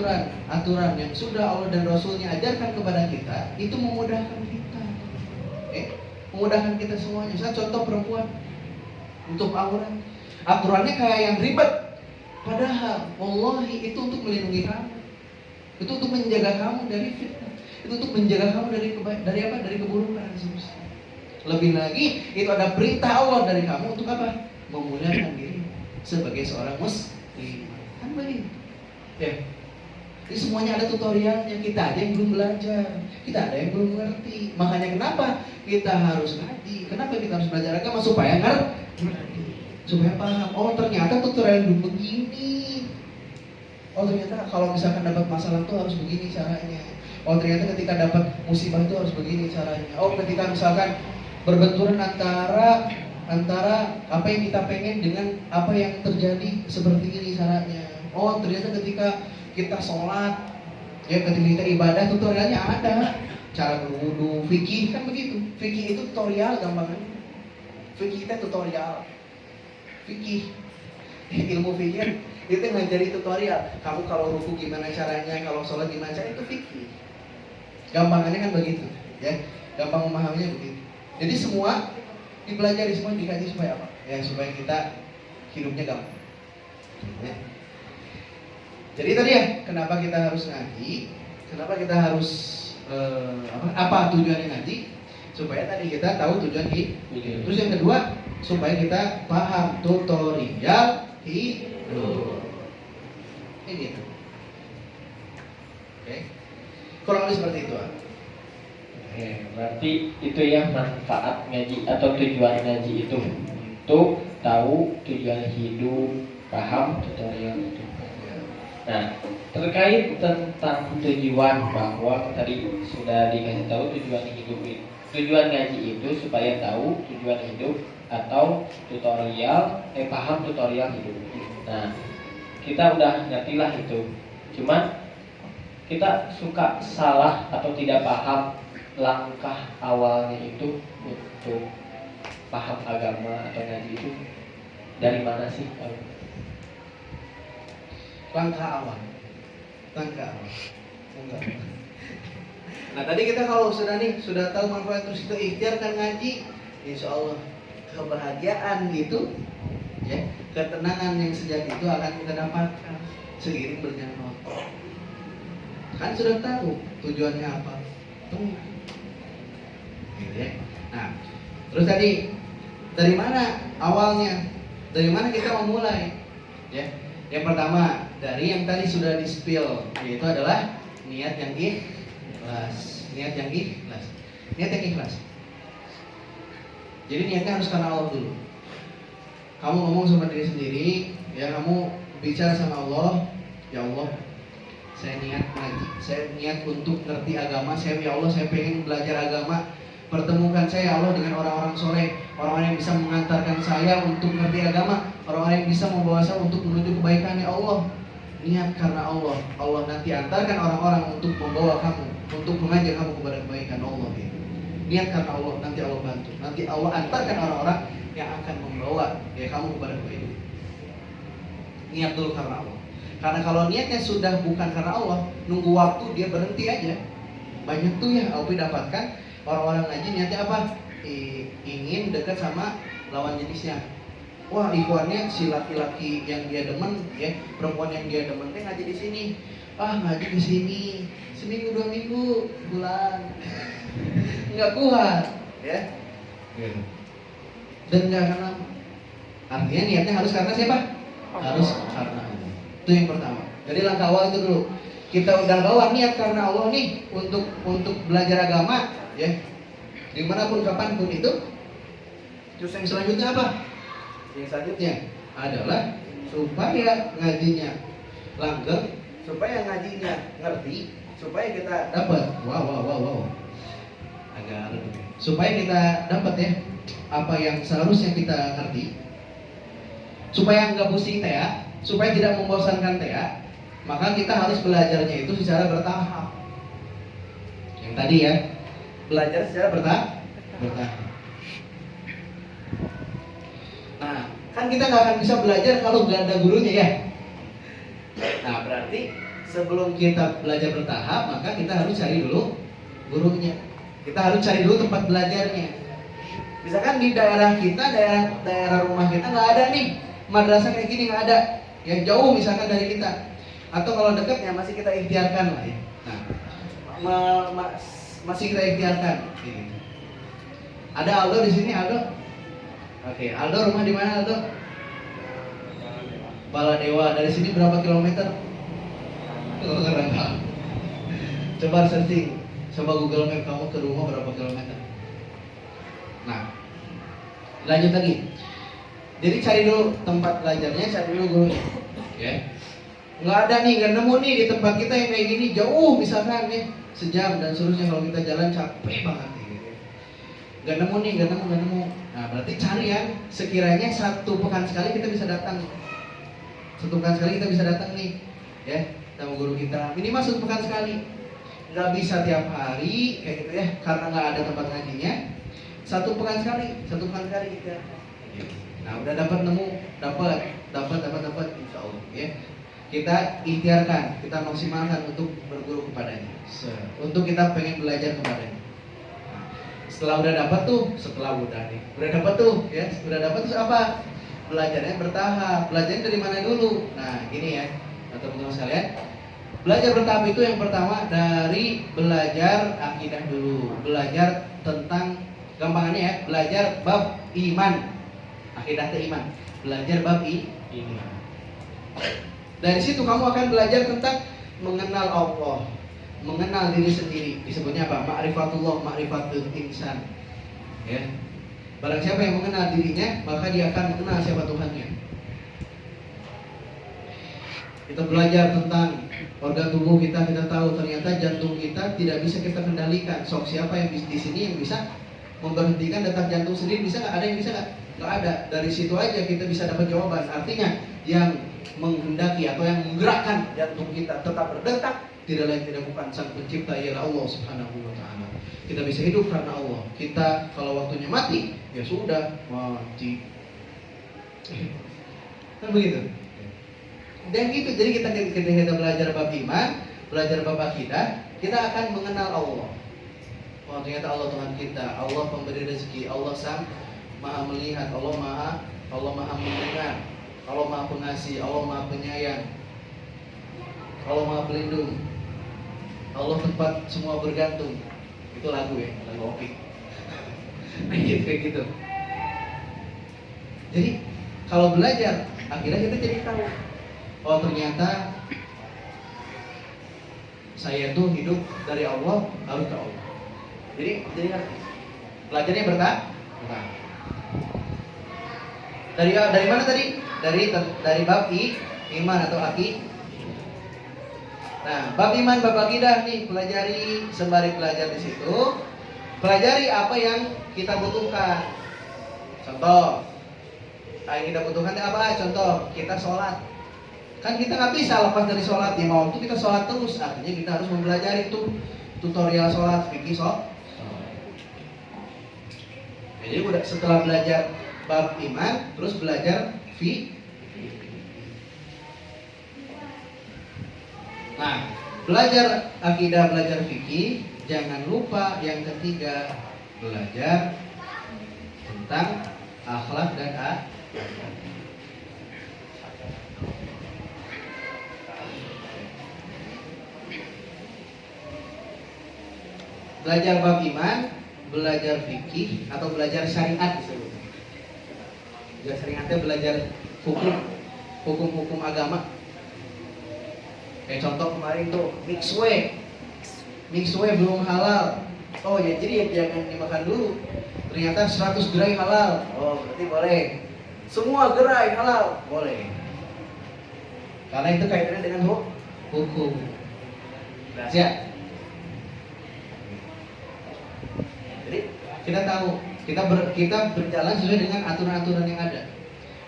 aturan yang sudah Allah dan Rasulnya ajarkan kepada kita itu memudahkan kita. Memudahkan kita semuanya. Misalnya contoh perempuan untuk aurat, aturannya kayak yang ribet. Padahal wallahi itu untuk melindungi kamu. Itu untuk menjaga kamu dari fitnah. Itu untuk menjaga kamu dari apa? Dari keburukan dan seterusnya. Lebih lagi, itu ada perintah Allah dari kamu untuk apa? Memuliakan diri sebagai seorang muslim. Kan begitu. Ya. Jadi semuanya ada tutorialnya. Kita ada yang belum belajar, kita ada yang belum ngerti. Makanya kenapa kita harus ngaji? Kenapa kita harus belajar agama supaya ngerti? Supaya paham. Oh ternyata tutorial dulu begini. Oh ternyata kalau misalkan dapat masalah itu harus begini caranya. Oh ternyata ketika dapat musibah itu harus begini caranya. Oh ketika misalkan berbenturan antara apa yang kita pengen dengan apa yang terjadi seperti ini caranya. Oh ternyata ketika kita sholat, ya ketika kita ibadah tutorialnya ada. Cara berwudu, fikih kan begitu. Fikih itu tutorial gampangannya. Fikih itu tutorial. Fikih, ilmu fikih itu ngajari tutorial. Kamu kalau ruku gimana caranya, kalau sholat gimana caranya, itu fikih. Gampangannya kan begitu, ya. Gampang memahaminya begitu. Jadi semua dipelajari, semua dikaji supaya apa? Ya supaya kita hidupnya gampang. Ya. Jadi tadi ya, kenapa kita harus ngaji? Kenapa kita harus apa tujuannya ngaji? Supaya tadi kita tahu tujuan hidup. Terus yang kedua, supaya kita paham tutorial hidup. Ini gitu. Oke. Kurang lebih seperti itu. Berarti itu ya manfaat ngaji atau tujuan ngaji itu untuk tahu tujuan hidup, paham tutorial itu. Nah, terkait tentang tujuan bahwa tadi sudah dikasih tahu tujuan hidup itu. Tujuan ngaji itu supaya tahu tujuan hidup atau tutorial, paham tutorial hidup. Nah, kita udah ngertilah itu. Cuman kita suka salah atau tidak paham langkah awalnya itu untuk paham agama atau ngaji itu dari mana sih? Langkah awal. Nah tadi kita kalau sudah tahu manfaat terus kita ikhtiarkan ngaji, insya Allah kebahagiaan gitu, ya, ketenangan yang sejati itu akan kita dapatkan seiring berjalan waktu. Kan sudah tahu tujuannya apa, tuh, gitu ya. Nah terus tadi dari mana awalnya, dari mana kita memulai, ya? Yang pertama dari yang tadi sudah di-spill, yaitu adalah niat yang ikhlas. Niat yang ikhlas. Jadi niatnya harus karena Allah dulu. Kamu ngomong sama diri sendiri, ya kamu bicara sama Allah, ya Allah, saya niat ngaji, saya niat untuk ngerti agama, ya Allah, saya pengen belajar agama. Pertemukan saya ya Allah dengan orang-orang soleh, orang-orang yang bisa mengantarkan saya untuk ngerti agama, orang-orang yang bisa membawa saya untuk menuju kebaikan ya Allah. Niat karena Allah, Allah nanti antarkan orang-orang untuk membawa kamu, untuk mengajak kamu kepada kebaikan Allah. Niat karena Allah, nanti Allah bantu, nanti Allah antarkan orang-orang yang akan membawa ya kamu kepada kebaikan. Niat dulu karena Allah. Karena kalau niatnya sudah bukan karena Allah, nunggu waktu dia berhenti aja. Banyak tuh ya Alpi dapatkan orang-orang ngaji niatnya apa? Ingin dekat sama lawan jenisnya. Wah, ikhwannya si laki-laki yang dia demen, ya, perempuan yang dia demen teh ngaji di sini. Ah, ngaji di sini. Seminggu 2 minggu, bulan. Enggak kuat, ya. Dan enggak akan lama. Artinya niatnya harus karena siapa? Harus karena Allah. Itu yang pertama. Jadi langkah awal itu dulu. Kita udah bawa niat karena Allah nih untuk belajar agama, ya. Dimanapun kapanpun itu. Terus yang selanjutnya apa? Yang selanjutnya adalah supaya ngajinya langgeng, supaya ngajinya ngerti, supaya kita dapat. Wow. Agak redup. Supaya kita dapat ya apa yang seharusnya kita ngerti, supaya nggak pusing teh ya, supaya tidak membosankan teh ya, maka kita harus belajarnya itu secara bertahap. Yang tadi ya, belajar secara bertahap. Nah, kan kita nggak akan bisa belajar kalau nggak ada gurunya ya. Nah, berarti sebelum kita belajar bertahap, maka kita harus cari dulu gurunya. Kita harus cari dulu tempat belajarnya. Misalkan di daerah kita, daerah rumah kita nggak ada nih madrasah kayak gini, nggak ada. Yang jauh misalkan dari kita. Atau kalau dekat ya masih kita ikhtiarkan lah ya. Nah, masih kita ikhtiarkan. Gitu. Ada Aldo di sini, Aldo. Oke, Aldo rumah di mana Aldo? Baladewa. Dari sini berapa kilometer? Coba searching, coba Google Map kamu ke rumah berapa kilometer. Nah, lanjut lagi. Jadi cari dulu tempat belajarnya, cari dulu gurunya. Ya. Nggak ada nih, nggak nemu nih di tempat kita yang kayak gini, jauh misalkan nih, sejam dan seterusnya kalau kita jalan capek banget nih. Gitu. Nggak nemu. Nah, berarti cari yang sekiranya 1 pekan sekali kita bisa datang. 1 pekan sekali kita bisa datang nih, ya, sama guru kita. Minimal 1 pekan sekali. Nggak bisa tiap hari kayak gitu ya, karena nggak ada tempat ngajinya. 1 pekan sekali kita. Nah, udah dapat insya Allah ya. Kita ikhtiarkan, kita maksimalkan untuk berguru kepadanya. Untuk kita pengen belajar kepadanya. Nah, setelah udah dapat tuh terus apa? Belajarnya bertahap. Belajarnya dari mana dulu? Nah, gini ya, teman-teman sekalian. Belajar bertahap itu yang pertama dari belajar akidah dulu. Belajar tentang, gampangannya ya, belajar bab iman. Akidah ke iman. Belajar bab iman. Dari situ kamu akan belajar tentang mengenal Allah, mengenal diri sendiri. Disebutnya apa? Ma'rifatullah, ma'rifatul insan. Ya. Barang siapa yang mengenal dirinya, maka dia akan mengenal siapa Tuhannya. Kita belajar tentang organ tubuh kita tahu ternyata jantung kita tidak bisa kita kendalikan. Sok siapa yang di sini yang bisa memberhentikan detak jantung sendiri? Bisa nggak? Ada yang bisa nggak? Nggak ada. Dari situ aja kita bisa dapat jawaban. Artinya yang menghendaki atau yang menggerakkan jantung kita tetap berdetak tidak lain tidak bukan Sang Pencipta, ialah Allah Subhanahu wa taala. Kita bisa hidup karena Allah. Kita kalau waktunya mati, ya sudah mati. Kan begitu. Dan gitu, jadi ketika kita belajar bab iman, belajar bab akidah, kita akan mengenal Allah. Oh, ternyata Allah Tuhan kita, Allah pemberi rezeki, Allah Sang Maha melihat, Allah Maha mendengar, Allah Maha pengasih, Allah Maha penyayang, Allah Maha pelindung, Allah tempat semua bergantung. Itu lagu ya, lagu Opik. Kayak gitu. Jadi kalau belajar, akhirnya kita jadi tahu, oh ternyata saya tuh hidup dari Allah harus ke Allah. Jadi belajarnya bertahap. Dari mana tadi? Dari bab iman atau akidah. Nah, bab iman, bab akidah nih pelajari, sembari belajar di situ, pelajari apa yang kita butuhkan. Contoh, yang kita butuhkan apa? Contoh, kita sholat. Kan kita nggak bisa lepas dari sholat, ya mau itu kita sholat terus. Artinya kita harus mempelajari tuh tutorial sholat, fikih sholat. Jadi udah setelah belajar bab iman, terus belajar Nah, belajar akidah, belajar fikih, jangan lupa yang ketiga belajar tentang akhlak dan adab. Belajar bab iman, belajar fikih atau belajar syariat disebutnya. Belajar syariatnya belajar hukum agama. Kayak contoh kemarin tuh mixed way belum halal. Oh ya, jadi ya jangan dimakan dulu. Ternyata 100 gerai halal. Oh, berarti boleh. Semua gerai halal, boleh. Karena itu kaitannya dengan hukum. Rahasia. Jadi kita tahu, kita berjalan sesuai dengan aturan-aturan yang ada.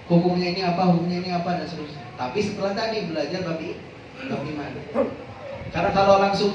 Hukumnya ini apa, dan seterusnya. Tapi setelah tadi belajar bab iman. Karena kalau langsung